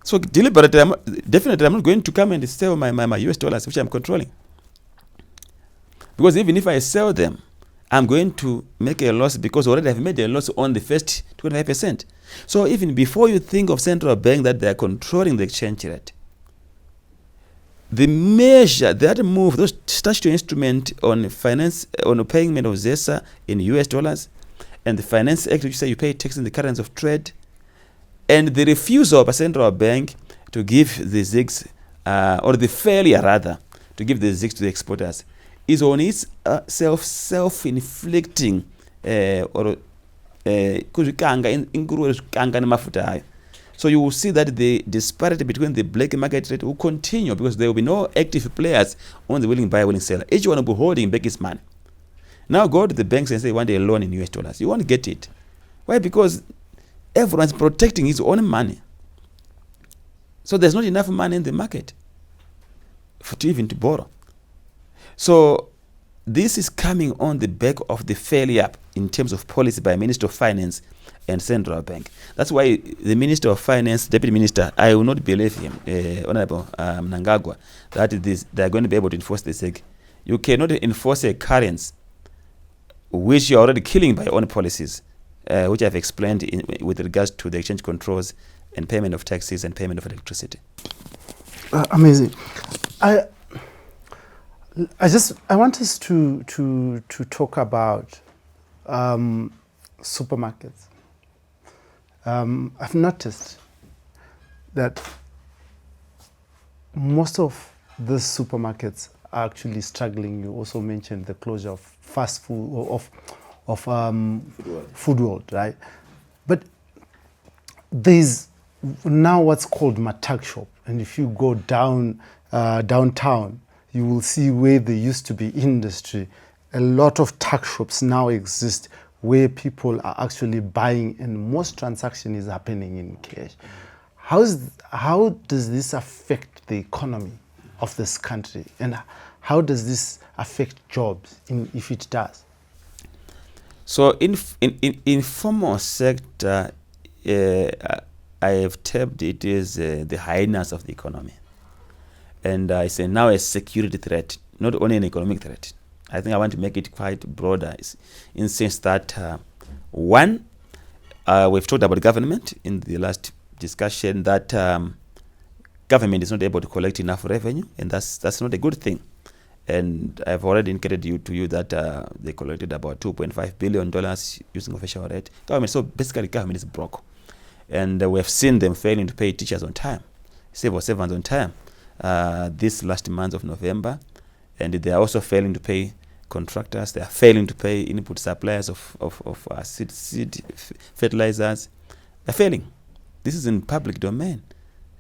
Speaker 8: So deliberately, definitely, I'm not going to come and sell my US dollars, which I'm controlling. Because even if I sell them, I'm going to make a loss because already I've made a loss on the first 25%. So even before you think of central bank that they are controlling the exchange rate, the measure, that move, those statutory instrument on finance, on payment of ZESA in US dollars, and the Finance Act, which say you pay tax in the currency of trade, and the refusal of a central bank to give the ZIGs, or the failure rather, to give the ZIGs to the exporters, is on its self-inflicting so you will see that the disparity between the black market rate will continue because there will be no active players on the willing buyer, willing seller. Each one will be holding back his money. Now go to the banks and say you want a loan in US dollars. You won't get it. Why? Because everyone's protecting his own money. So there's not enough money in the market to borrow. So this is coming on the back of the failure in terms of policy by Minister of Finance and Central Bank. That's why the Minister of Finance, Deputy Minister, I will not believe him, Honorable Mnangagwa, that they are going to be able to enforce the ZIG. You cannot enforce a currency which you're already killing by your own policies, which I've explained with regards to the exchange controls and payment of taxes and payment of electricity.
Speaker 7: Amazing. I want us to talk about supermarkets. I've noticed that most of the supermarkets are actually struggling. You also mentioned the closure of fast food, of food world, right? But there's now what's called Matak shop, and if you go downtown, you will see where there used to be industry. A lot of tuck shops now exist where people are actually buying, and most transaction is happening in cash. How does this affect the economy of this country, and how does this affect jobs, if it does?
Speaker 8: So in informal sector, I have termed it as the hyenas of the economy, and it's now a security threat, not only an economic threat. I think I want to make it quite broader, in the sense that one, we've talked about government in the last discussion, that government is not able to collect enough revenue, and that's not a good thing. And I've already indicated to you that they collected about $2.5 billion using official rate. So basically government is broke. And we have seen them failing to pay teachers on time, civil servants on time, this last month of November. And they are also failing to pay contractors. They are failing to pay input suppliers of seed fertilizers. They're failing. This is in public domain.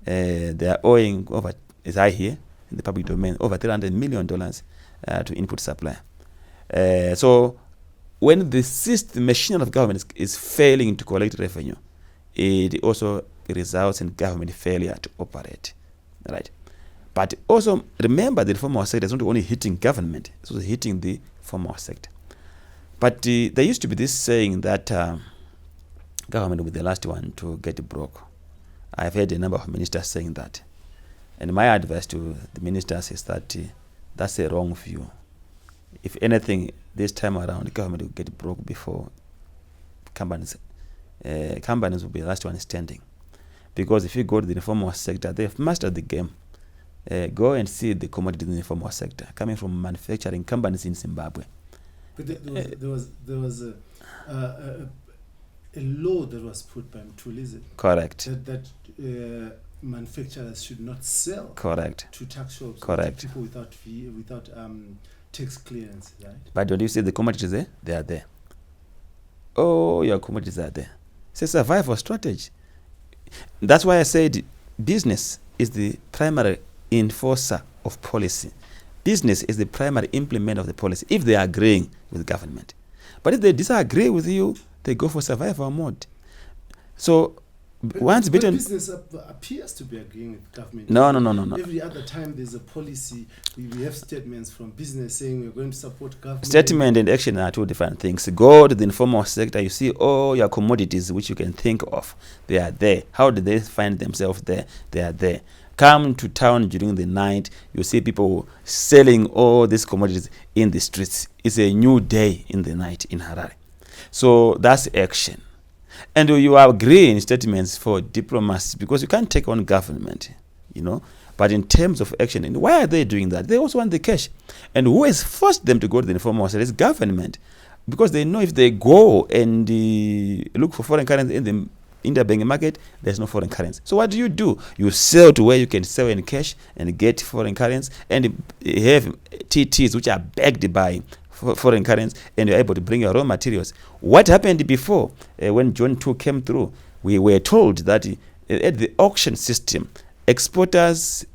Speaker 8: They are owing over, as I hear, in the public domain, over $300 million to input supply. So when the system, machine of government is failing to collect revenue, it also results in government failure to operate, right? But also remember, the informal sector is not only hitting government; it's also hitting the formal sector. But there used to be this saying that government will be the last one to get broke. I've heard a number of ministers saying that, and my advice to the ministers is that that's a wrong view. If anything, this time around, the government will get broke before companies. Companies will be the last one standing, because if you go to the informal sector, they've mastered the game. Go and see the commodities in the informal sector coming from manufacturing companies in Zimbabwe.
Speaker 7: But there was a law that was put by Mthuli.
Speaker 8: Correct.
Speaker 7: That manufacturers should not sell.
Speaker 8: Correct.
Speaker 7: To tax shops.
Speaker 8: Correct.
Speaker 7: To people without tax clearance, right?
Speaker 8: But when you see the commodities there, they are there. Oh, your commodities are there. It's a survival strategy. That's why I said business is the primary enforcer of policy. Business is the primary implementer of the policy if they are agreeing with government. But if they disagree with you, they go for survival mode. So once bitten,
Speaker 7: business appears to be agreeing with government.
Speaker 8: No.
Speaker 7: Every other time there's a policy, we have statements from business saying we're going to support government.
Speaker 8: Statement and action are two different things. Go to the informal sector, you see all your commodities which you can think of. They are there. How do they find themselves there? They are there. Come to town during the night, you see people selling all these commodities in the streets. It's a new day in the night in Harare. So that's action. And you agree in statements for diplomacy, because you can't take on government, But in terms of action, and why are they doing that? They also want the cash. And who has forced them to go to the informal sector? It's government. Because they know if they go and look for foreign currency in the interbank market, there's no foreign currency. So what do? You sell to where you can sell in cash and get foreign currency, and have TTs which are backed by foreign currency, and you're able to bring your raw materials. What happened before, when John 2 came through, we were told that at the auction system, companies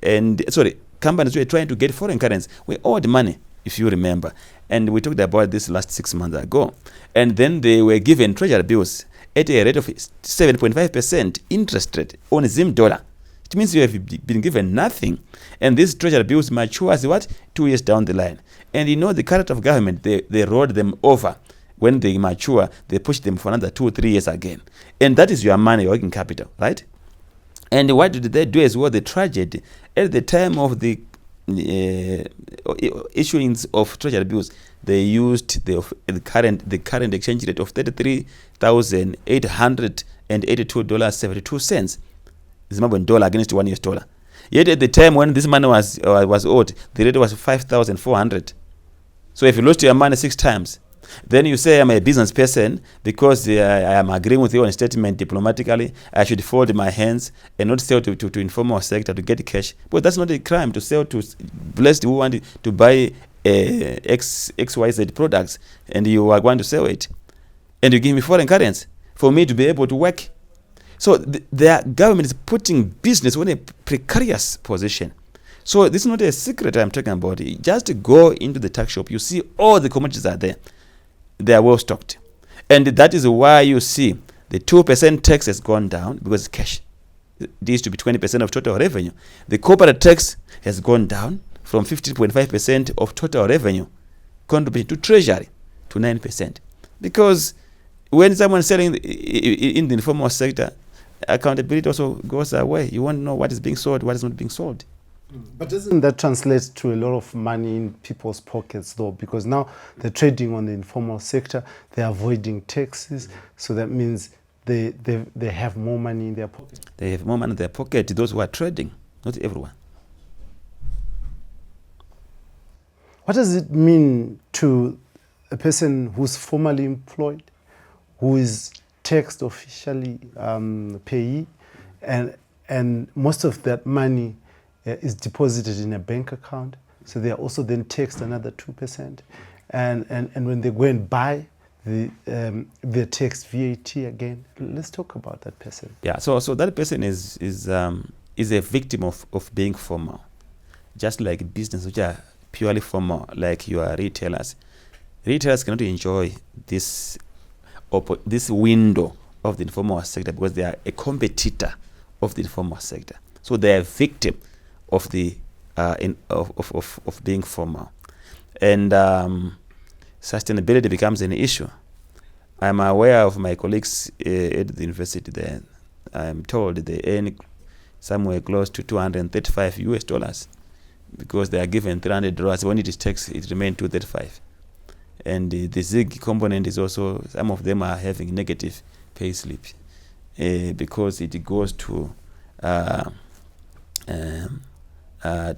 Speaker 8: were trying to get foreign currency. We owed money, if you remember. And we talked about this last 6 months ago. And then they were given treasury bills at a rate of 7.5% interest rate on $ZIMRA. It means you have been given nothing. And these treasury bills mature as 2 years down the line. And the character of government, they rolled them over. When they mature, they push them for another 2 or 3 years again. And that is your money, your working capital, right? And what did they do as well? The tragedy, at the time of the issuance of treasury bills, they used the current exchange rate of $33,882.72 Zimbabwean dollar against $1. Yet at the time when this money was owed, the rate was 5,400. So if you lost your money 6 times, then you say I'm a business person because I am agreeing with you on a statement diplomatically. I should fold my hands and not sell to informal sector to get cash. But that's not a crime to sell to blessed who want to buy XYZ products, and you are going to sell it, and you give me foreign currency for me to be able to work. So the government is putting business in a precarious position. So this is not a secret I'm talking about. Just go into the tax shop, you see all the commodities are there. They are well stocked. And that is why you see the 2% tax has gone down because it's cash. It used to be 20% of total revenue. The corporate tax has gone down from 15.5% of total revenue contribution to treasury to 9%. Because when someone is selling in the informal sector, accountability also goes away. You won't know what is being sold, what is not being sold.
Speaker 7: But doesn't that translate to a lot of money in people's pockets, though? Because now they're trading on the informal sector, they're avoiding taxes, so that means they have more money in their pocket.
Speaker 8: They have more money in their pocket, those who are trading, not everyone.
Speaker 7: What does it mean to a person who's formally employed, who is taxed officially payee, and most of that money is deposited in a bank account, so they are also then taxed another 2%, and when they go and buy, they're taxed VAT again. Let's talk about that person.
Speaker 8: Yeah, so that person is a victim of being formal, just like business which are purely formal, like you are retailers. Retailers cannot enjoy this window of the informal sector because they are a competitor of the informal sector. So they are a victim of the of being formal, and sustainability becomes an issue. I'm aware of my colleagues at the university there. I'm told they earn somewhere close to $235 because they are given $300. When it is taxed, it remains $235. And the ZIG component is also, some of them are having negative pay slip because it goes to a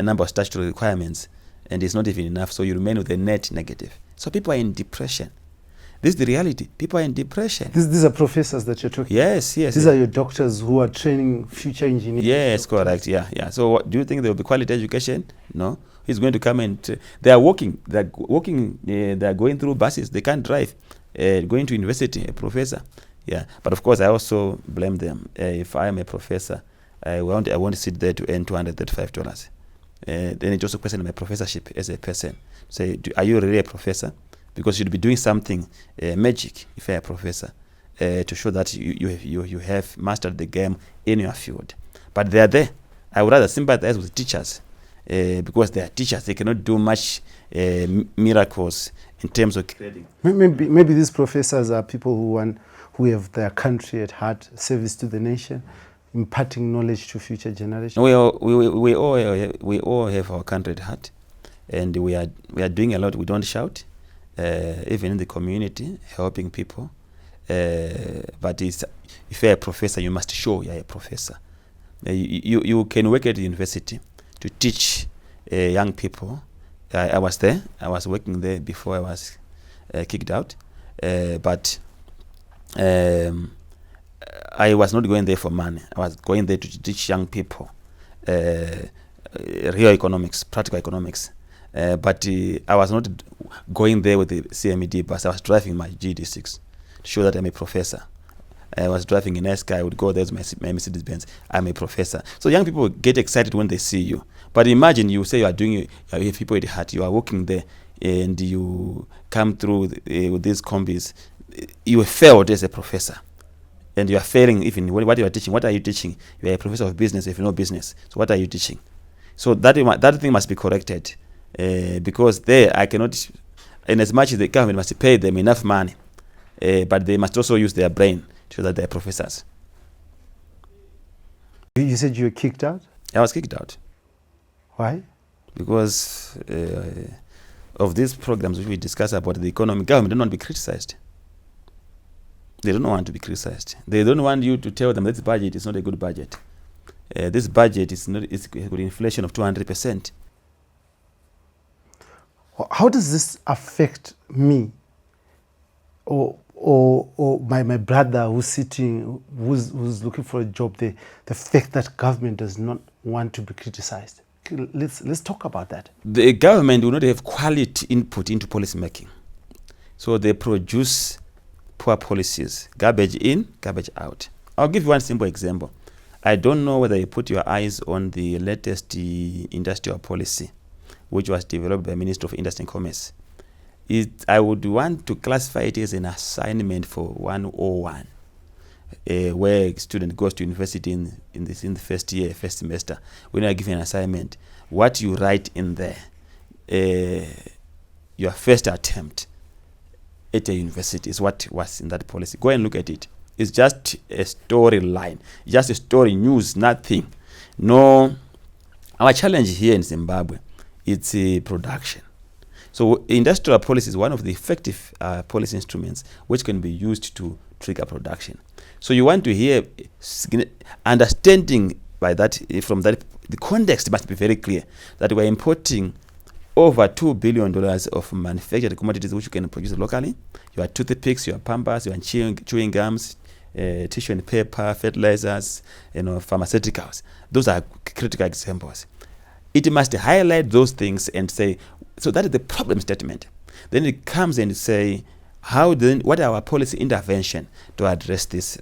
Speaker 8: number of statutory requirements, and it's not even enough, so you remain with a net negative. So people are in depression. This is the reality. People are in depression.
Speaker 7: These are professors that you're talking about?
Speaker 8: Yes.
Speaker 7: These are your doctors who are training future engineers?
Speaker 8: Yes, correct. Yeah. So do you think there will be quality education? No. He's going to come and they are walking. They are going through buses. They can't drive. Going to university, a professor. Yeah. But of course, I also blame them. If I am a professor, I want to sit there to earn $235. Then it also questions my professorship as a person. Say, are you really a professor? Because you'd be doing something magic if you're a professor to show that you have mastered the game in your field. But they are there. I would rather sympathize with teachers because they are teachers. They cannot do much miracles in terms of creating.
Speaker 7: Maybe these professors are people who have their country at heart, service to the nation, imparting knowledge to future generations.
Speaker 8: We all have our country at heart, and we are doing a lot. We don't shout. Even in the community, helping people. But if you're a professor, you must show you're a professor. You can work at the university to teach young people. I was there. I was working there before I was kicked out. But I was not going there for money. I was going there to teach young people real economics, practical economics. But I was not going there with the CMED bus. I was driving my GD6 to show that I'm a professor. I was driving in a nice car. I would go there with my Mercedes Benz. I'm a professor. So young people get excited when they see you. But imagine you say you have people at the heart. You are working there and you come through with these combis. You failed as a professor. And you are failing even what you are teaching. What are you teaching? You are a professor of business if you know business. So what are you teaching? So that thing must be corrected. Because there I cannot, in as much as the government must pay them enough money, but they must also use their brain to show that they're professors.
Speaker 7: You said you were kicked out?
Speaker 8: I was kicked out.
Speaker 7: Why?
Speaker 8: because of these programs which we discuss about the economy, government don't want to be criticized. They don't want to be criticized. They don't want you to tell them this budget is not a good budget. This budget is not, it's with inflation of 200%.
Speaker 7: How does this affect me or my brother who's sitting, who's looking for a job? The fact that government does not want to be criticized. Let's talk about that.
Speaker 8: The government will not have quality input into policy making. So they produce poor policies, garbage in, garbage out. I'll give you one simple example. I don't know whether you put your eyes on the latest industrial policy, which was developed by Minister of Industry and Commerce. I would want to classify it as an assignment for 101, where a student goes to university in the first year, first semester. When you are given an assignment, what you write in there, your first attempt at a university is what was in that policy. Go and look at it. It's just a storyline, just a story, news, nothing. No, our challenge here in Zimbabwe, it's production. So industrial policy is one of the effective policy instruments which can be used to trigger production. So you want to hear understanding by that, from that, the context must be very clear that we're importing over $2 billion of manufactured commodities which you can produce locally. Your toothpicks, your pampers, your chewing gums, tissue and paper, fertilizers, pharmaceuticals. Those are critical examples. It must highlight those things and say, so that is the problem statement. Then it comes and say, what are our policy intervention to address this?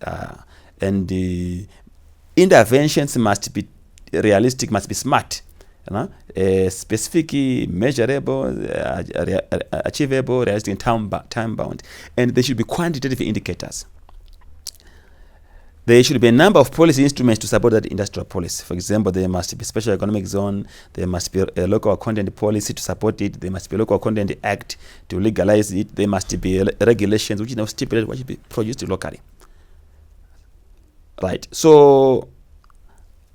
Speaker 8: And the interventions must be realistic, must be smart, specific, measurable, achievable, realistic, and time bound. And there should be quantitative indicators. There should be a number of policy instruments to support that industrial policy. For example, there must be special economic zone, there must be a local content policy to support it, there must be a local content act to legalize it, there must be regulations which stipulate what should be produced locally. Right. So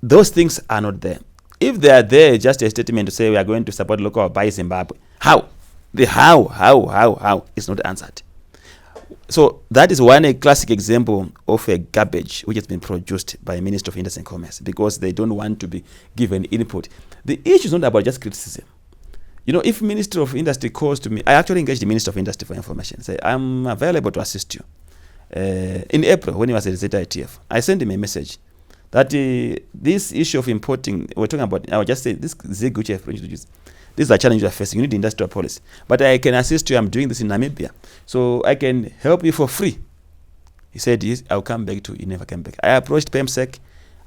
Speaker 8: those things are not there. If they are there, just a statement to say we are going to support local buy Zimbabwe. How? The how is not answered. So that is one classic example of a garbage which has been produced by the Minister of Industry and Commerce because they don't want to be given input. The issue is not about just criticism. If Minister of Industry calls to me, I actually engaged the Minister of Industry for information. Say, I'm available to assist you. In April, when he was at ZITF, I sent him a message that this issue of importing, we're talking about, I would just say, this ZIG which I have introduced, this is a challenge you are facing. You need industrial policy. But I can assist you. I'm doing this in Namibia. So I can help you for free. He said, yes, I'll come back to you. He never came back. I approached PEMSEC.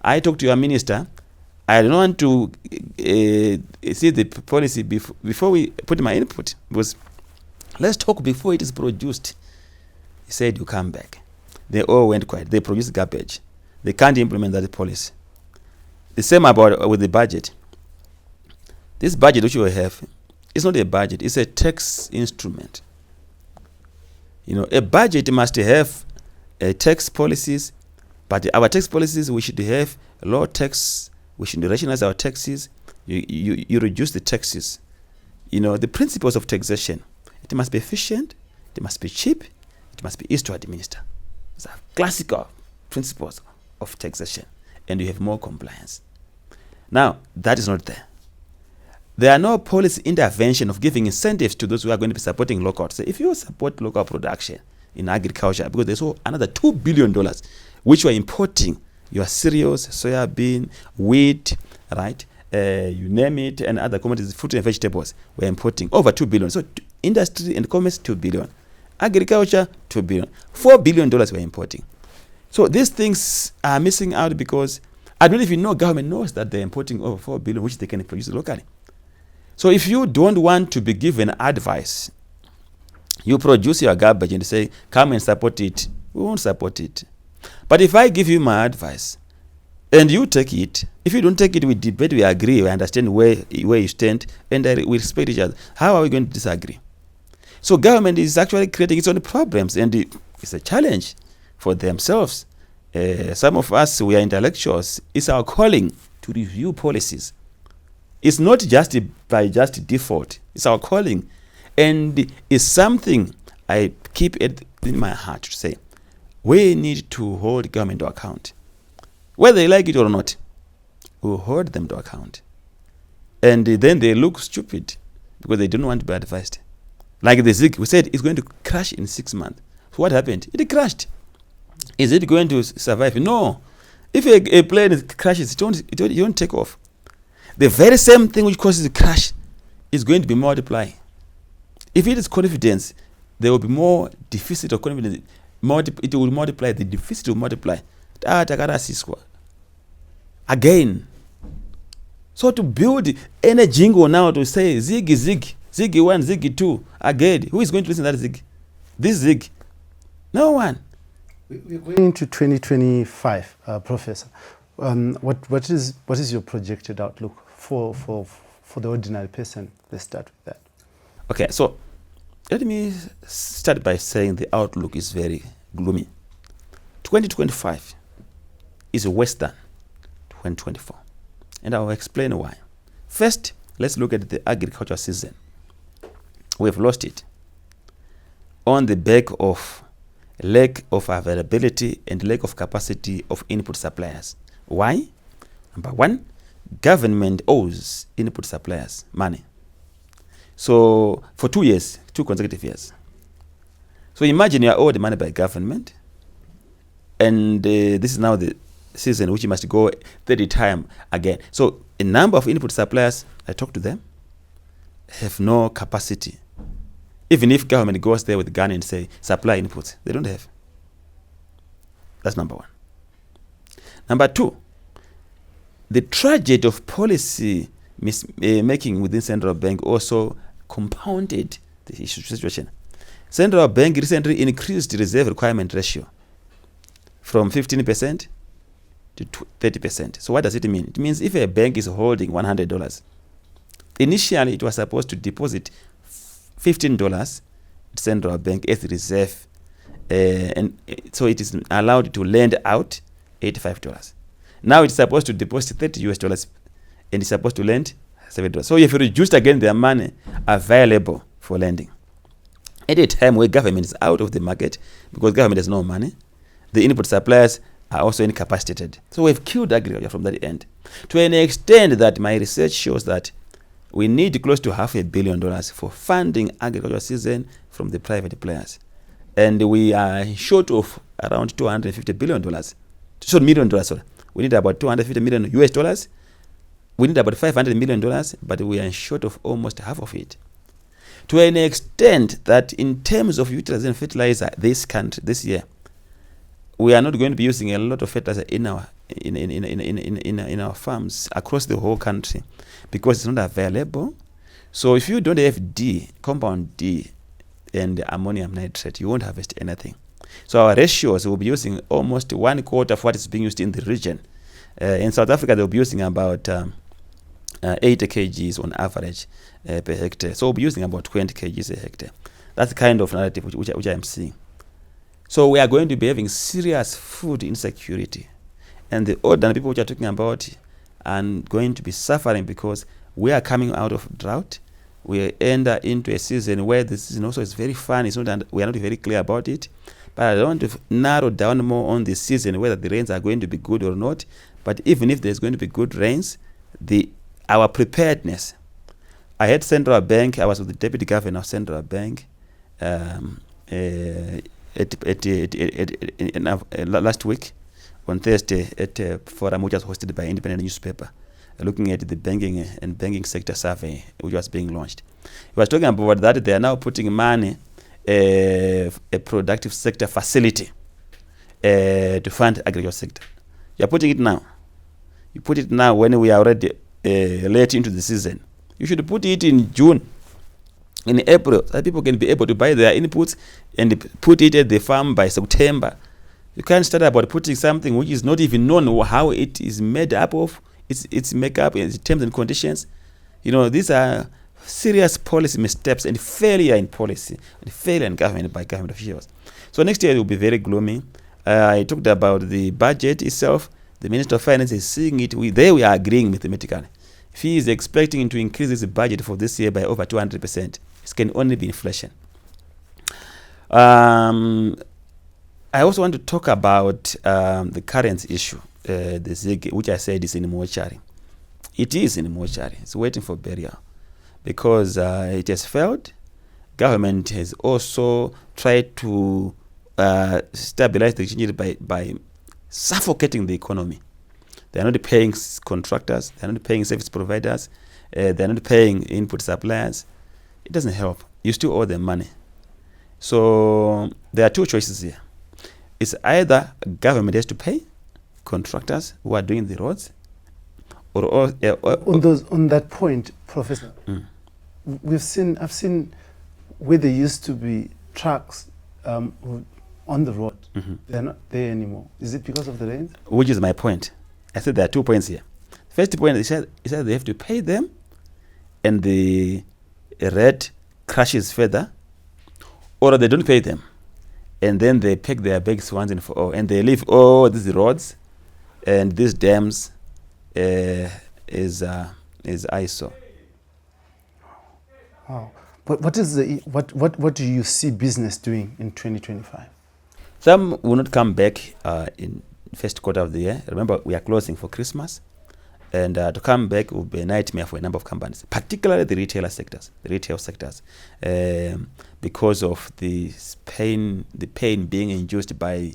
Speaker 8: I talked to your minister. I don't want to see the policy before we put my input. Because let's talk before it is produced. He said, you come back. They all went quiet. They produced garbage. They can't implement that policy. The same with the budget. This budget which you have is not a budget, it's a tax instrument. A budget must have tax policies, but our tax policies, we should have low tax, we should rationalize our taxes, you reduce the taxes. The principles of taxation, it must be efficient, it must be cheap, it must be easy to administer. These are classical principles of taxation, and you have more compliance. Now, that is not there. There are no policy intervention of giving incentives to those who are going to be supporting local. So if you support local production in agriculture, because there's another $2 billion which you are importing, your cereals, soya bean, wheat, right? You name it, and other commodities, fruit and vegetables, we're importing over $2 billion. So industry and commerce, $2 billion. Agriculture, $2 billion. $4 billion we're importing. So these things are missing out because I don't even government knows that they're importing over $4 billion, which they can produce locally. So if you don't want to be given advice, you produce your garbage and say, come and support it. We won't support it. But if I give you my advice and you take it, if you don't take it, we debate, we agree, we understand where you stand, and we respect each other. How are we going to disagree? So government is actually creating its own problems, and it's a challenge for themselves. Some of us, we are intellectuals. It's our calling to review policies. It's not just by just default. It's our calling. And it's something I keep it in my heart to say. We need to hold government to account. Whether they like it or not, we'll hold them to account. And then they look stupid because they don't want to be advised. Like the ZIG, we said it's going to crash in 6 months. So what happened? It crashed. Is it going to survive? No. If a plane crashes, it won't take off. The very same thing which causes the crash is going to be multiplied. If it is confidence, there will be more deficit of confidence. It will multiply. The deficit will multiply. Again. So to build any jingle now to say zig, zig 1, zig 2, again, who is going to listen to that zig? This zig? No one.
Speaker 7: We're going into 2025, Professor. What is your projected outlook for the ordinary person? Let's start with that.
Speaker 8: Okay, so let me start by saying the outlook is very gloomy. 2025 is worse than 2024. And I'll explain why. First, let's look at the agricultural season. We've lost it on the back of lack of availability and lack of capacity of input suppliers. Why? Number one, government owes input suppliers money. So for 2 years, 2 consecutive years. So imagine you are owed money by government, and this is now the season which you must go 30 times again. So a number of input suppliers, I talk to them, have no capacity. Even if government goes there with a gun and say, supply inputs, they don't have. That's number one. Number two, the tragedy of policy making within central bank also compounded the situation. Central bank recently increased reserve requirement ratio from 15% to 30%. So what does it mean? It means if a bank is holding $100, initially it was supposed to deposit $15 at central bank as reserve, and so it is allowed to lend out $85. Now it's supposed to deposit $30 and it's supposed to lend $7. So if you reduced again their money available for lending, at a time where government is out of the market because government has no money, the input suppliers are also incapacitated. So we've killed agriculture from that end. To an extent that my research shows that we need close to $500 million for funding agricultural season from the private players. And we are short of around $250 billion. So million dollars, sorry. We need about $250 million US dollars. We need about $500 million, but we are short of almost half of it. To an extent that in terms of utilizing fertilizer this year, we are not going to be using a lot of fertilizer in our farms across the whole country because it's not available. So if you don't have D, compound D, and ammonium nitrate, you won't harvest anything. So our ratios will be using almost 1/4 of what is being used in the region. In South Africa, they'll be using about 80 kgs on average per hectare. So we'll be using about 20 kgs a hectare. That's the kind of narrative which I'm seeing. So we are going to be having serious food insecurity. And the ordinary people which are talking about are going to be suffering because we are coming out of drought. We enter into a season where the season also is very fun. We are not very clear about it. But I want to narrow down more on the season, whether the rains are going to be good or not. But even if there's going to be good rains, our preparedness. I had Central Bank. I was with the Deputy Governor of Central Bank last week on Thursday at a forum which was hosted by independent newspaper, looking at the banking sector survey which was being launched. He was talking about that they are now putting money, a productive sector facility to fund agriculture sector. You are putting it now. You put it now when we are already late into the season. You should put it in June, in April, so that people can be able to buy their inputs and put it at the farm by September. You can't start about putting something which is not even known how it is made up of, its makeup, its terms and conditions. These are serious policy missteps and failure in policy, and failure in government by government officials. So next year it will be very gloomy. I talked about the budget itself. The Minister of Finance is seeing it. We are agreeing mathematically. If he is expecting to increase his budget for this year by over 200%, it can only be inflation. I also want to talk about the current issue, the ZIG, which I said is in mortuary. It is in mortuary. It's waiting for burial because it has failed. Government has also tried to stabilize the exchange by suffocating the economy. They are not paying contractors. They are not paying service providers. They are not paying input suppliers. It doesn't help. You still owe them money. So there are two choices here. It's either government has to pay contractors who are doing the roads, or
Speaker 7: on that point, Professor, I've seen where there used to be trucks on the road. They're not there anymore. Is it because of the rains?
Speaker 8: Which is my point. I said there are 2 points here. First point is that they have to pay them, and the rate crashes further, or they don't pay them, and then they pack their bags once and for all, and they leave all these roads and these dams is ISO.
Speaker 7: Wow. But what do you see business doing in 2025?
Speaker 8: Some will not come back in first quarter of the year. Remember, we are closing for Christmas, and to come back will be a nightmare for a number of companies, particularly the retail sectors, because of the pain being induced by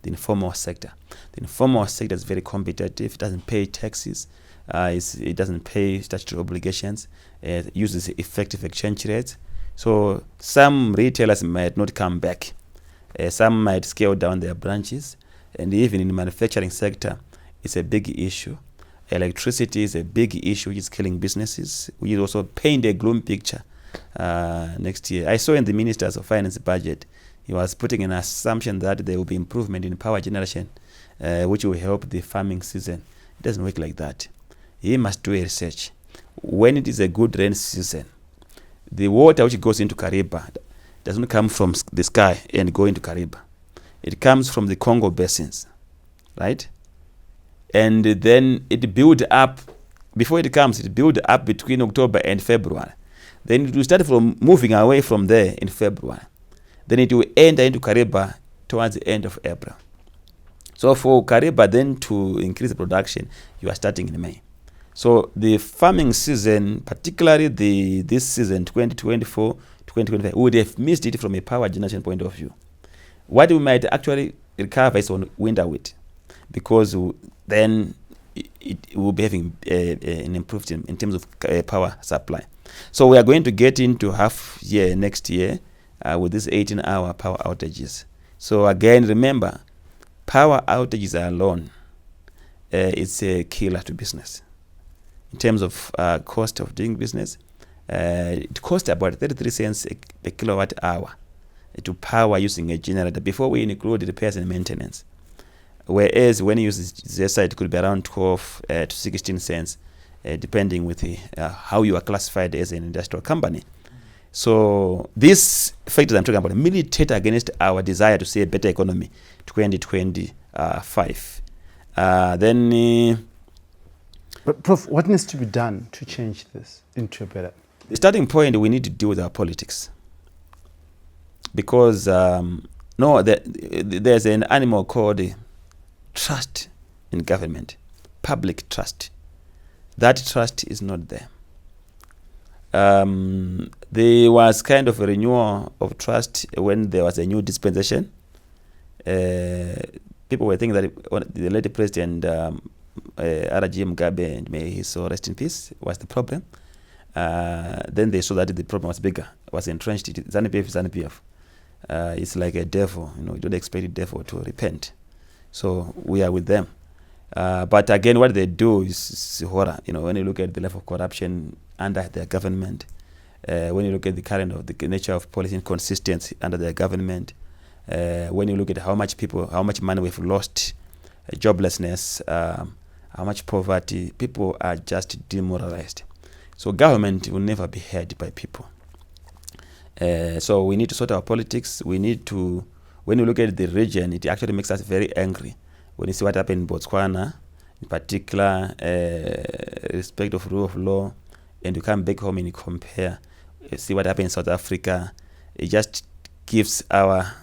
Speaker 8: the informal sector. The informal sector is very competitive. It doesn't pay taxes. It doesn't pay statutory obligations. It uses effective exchange rates. So some retailers might not come back. Some might scale down their branches. And even in the manufacturing sector, it's a big issue. Electricity is a big issue which is killing businesses, which is also painting a gloom picture next year. I saw in the Minister's of Finance budget, he was putting an assumption that there will be improvement in power generation, which will help the farming season. It doesn't work like that. He must do a research. When it is a good rain season, the water which goes into Kariba doesn't come from the sky and go into Kariba. It comes from the Congo basins, right? And then it builds up. Before it comes, it builds up between October and February. Then it will start from moving away from there in February. Then it will enter into Kariba towards the end of April. So for Kariba then to increase the production, you are starting in May. So the farming season, particularly this season, 2024, 2025, would have missed it from a power generation point of view. What we might actually recover is on winter wheat, because then it will be having an improvement in terms of power supply. So we are going to get into half year next year with these 18-hour power outages. So again, remember, power outages alone, it's a killer to business. In terms of cost of doing business, it costs about 33 cents a kilowatt hour to power using a generator before we include repairs and maintenance. Whereas when you use ZESA, it could be around 12 to 16 cents, depending with how you are classified as an industrial company. So these factors I'm talking about militate against our desire to see a better economy 2025.
Speaker 7: But Prof, what needs to be done to change this into a better?
Speaker 8: The starting point, we need to deal with our politics. Because there's an animal called trust in government, public trust. That trust is not there. There was kind of a renewal of trust when there was a new dispensation. People were thinking that the late president, R.G. Mugabe, and may he so rest in peace, was the problem. Then they saw that the problem was bigger, was entrenched. Zanu PF. It's like a devil, you don't expect a devil to repent. So we are with them. But again, what they do is horror. When you look at the level of corruption under their government, when you look at the nature of policy inconsistency under their government, when you look at how much money we've lost, joblessness, how much poverty, people are just demoralized. So government will never be heard by people. So we need to sort our politics. We need to, when you look at the region, it actually makes us very angry. When you see what happened in Botswana, in particular respect of rule of law, and you come back home and you compare, see what happened in South Africa, it just gives our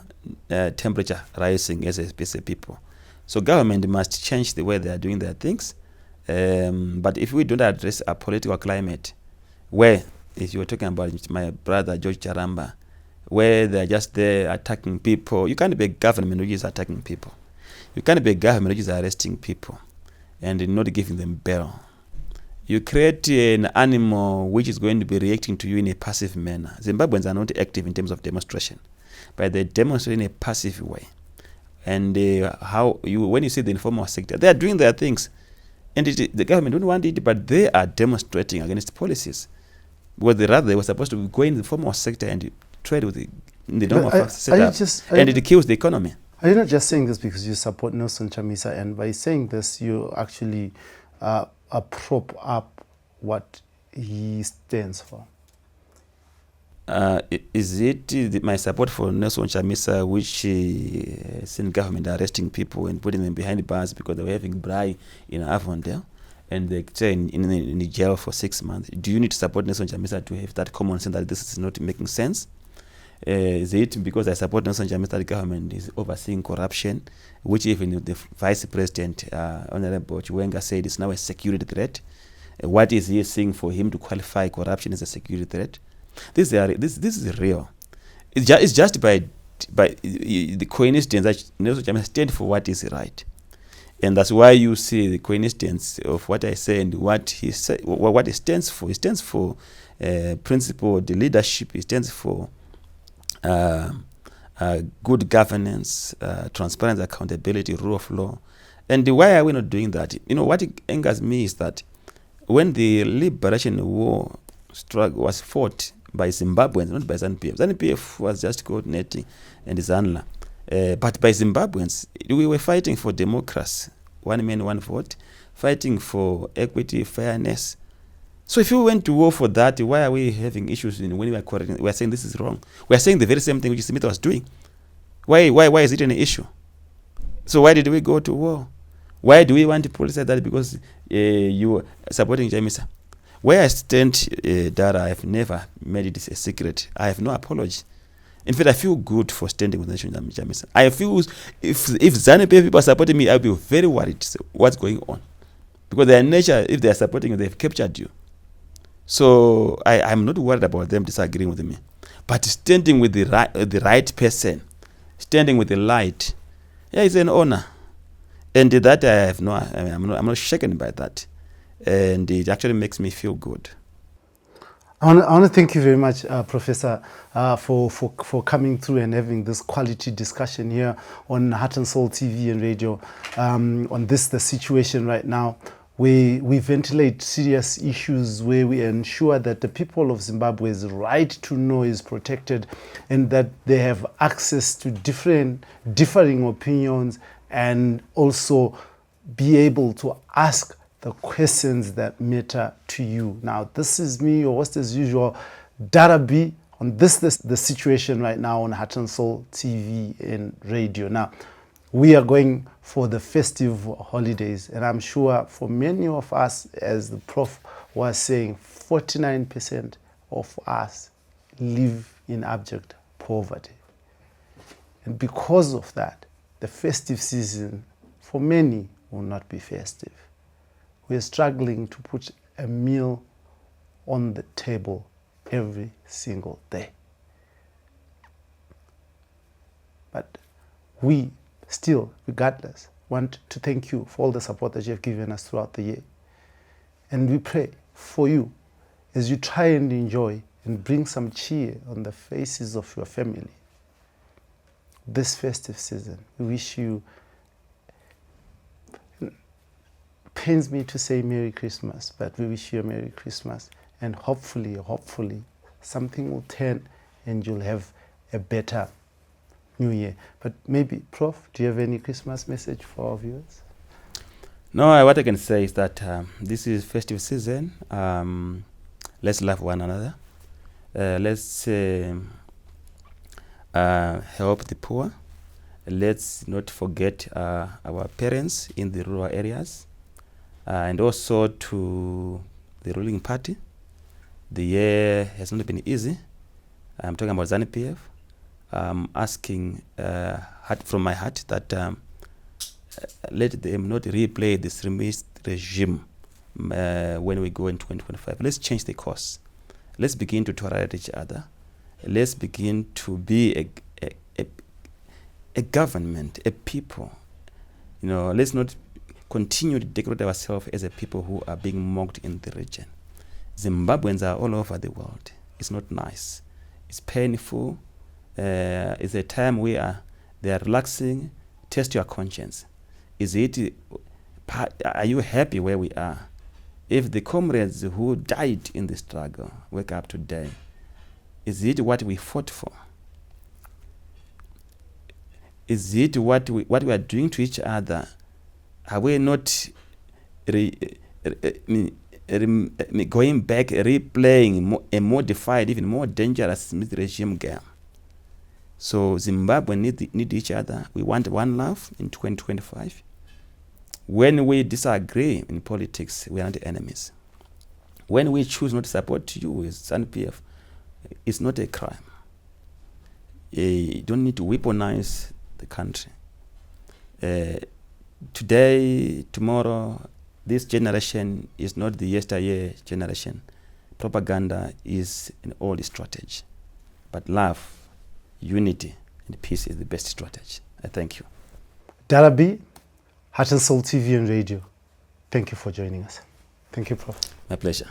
Speaker 8: temperature rising as a people. So government must change the way they are doing their things. But if we don't address our political climate, where, if you were talking about my brother George Charamba, where they're just there attacking people, you can't be a government which is attacking people. You can't be a government which is arresting people and not giving them bail. You create an animal which is going to be reacting to you in a passive manner. Zimbabweans are not active in terms of demonstration, but they demonstrate in a passive way. And when you see the informal sector, they are doing their things. And the government don't want it, but they are demonstrating against policies. Because they were supposed to go in the informal sector and trade with the normal setup, and it kills the economy.
Speaker 7: Are you not just saying this because you support Nelson Chamisa, and by saying this, you actually prop up what he stands for?
Speaker 8: Is it my support for Nelson Chamisa, which seen government arresting people and putting them behind bars because they were having braai in Avondale, and they stay in the jail for 6 months? Do you need to support Nelson Chamisa to have that common sense that this is not making sense? Is it because I support Nelson Chamisa that the government is overseeing corruption, which even the Vice President, Honorable Chiwenga, said is now a security threat? What is he seeing for him to qualify corruption as a security threat? This is real. It's just by the coincidence that Nelson Chamisa stands for what is right, and that's why you see the coincidence of what I say and what he said, what he stands for. He stands for principle, the leadership. He stands for good governance, transparency, accountability, rule of law. And why are we not doing that? What angers me is that when the liberation war struggle was fought by Zimbabweans, not by Zanu PF. Zanu PF was just coordinating and ZIMRA. But by Zimbabweans, we were fighting for democracy, one man, one vote, fighting for equity, fairness. So if you went to war for that, why are we having issues when we are saying this is wrong? We are saying the very same thing which Smith was doing. Why is it an issue? So why did we go to war? Why do we want to police that? Because you are supporting Chamisa. Where I stand, Dara, I have never made it a secret. I have no apology. In fact, I feel good for standing with Nation Chamisa. I feel if Zanu PF people are supporting me, I'll be very worried what's going on. Because their nature, if they are supporting you, they've captured you. So I'm not worried about them disagreeing with me. But standing with the right person, standing with the light, it's an honor. And that I'm not shaken by that. And it actually makes me feel good.
Speaker 7: I want to thank you very much, Professor, for coming through and having this quality discussion here on Heart and Soul TV and radio on the situation right now. We ventilate serious issues where we ensure that the people of Zimbabwe's right to know is protected, and that they have access to differing opinions, and also be able to ask the questions that matter to you. Now, this is me, your host as usual, Dara B, on the situation right now on Heart and Soul TV and radio. Now, we are going for the festive holidays, and I'm sure for many of us, as the Prof was saying, 49% of us live in abject poverty. And because of that, the festive season for many will not be festive. We're struggling to put a meal on the table every single day. But we still, regardless, want to thank you for all the support that you have given us throughout the year. And we pray for you as you try and enjoy and bring some cheer on the faces of your family this festive season. We wish you, pains me to say Merry Christmas, but we wish you a Merry Christmas, and hopefully something will turn and you'll have a better New Year. But maybe, Prof, do you have any Christmas message for our viewers?
Speaker 8: No, what I can say is that this is festive season. Let's love one another. Let's help the poor. Let's not forget our parents in the rural areas. and also to the ruling party. The year has not been easy. I'm talking about Zanu PF. I'm asking from my heart that let them not replay this regime when we go in 2025. Let's change the course. Let's begin to tolerate each other. Let's begin to be a government, a people. Let's not continue to degrade ourselves as a people who are being mocked in the region. Zimbabweans are all over the world. It's not nice. It's painful. It's a time where they are relaxing. Test your conscience. Are you happy where we are? If the comrades who died in the struggle wake up today, is it what we fought for? Is it what we are doing to each other? Are we not going back, replaying a modified, even more dangerous regime game? So Zimbabwe need each other. We want one love in 2025. When we disagree in politics, we are not enemies. When we choose not to support you with Zanu PF, it's not a crime. You don't need to weaponize the country. Today, tomorrow, this generation is not the yesteryear generation. Propaganda is an old strategy. But love, unity, and peace is the best strategy. I thank you.
Speaker 7: Darabi, Heart and Soul TV and Radio, thank you for joining us. Thank you, Prof.
Speaker 8: My pleasure.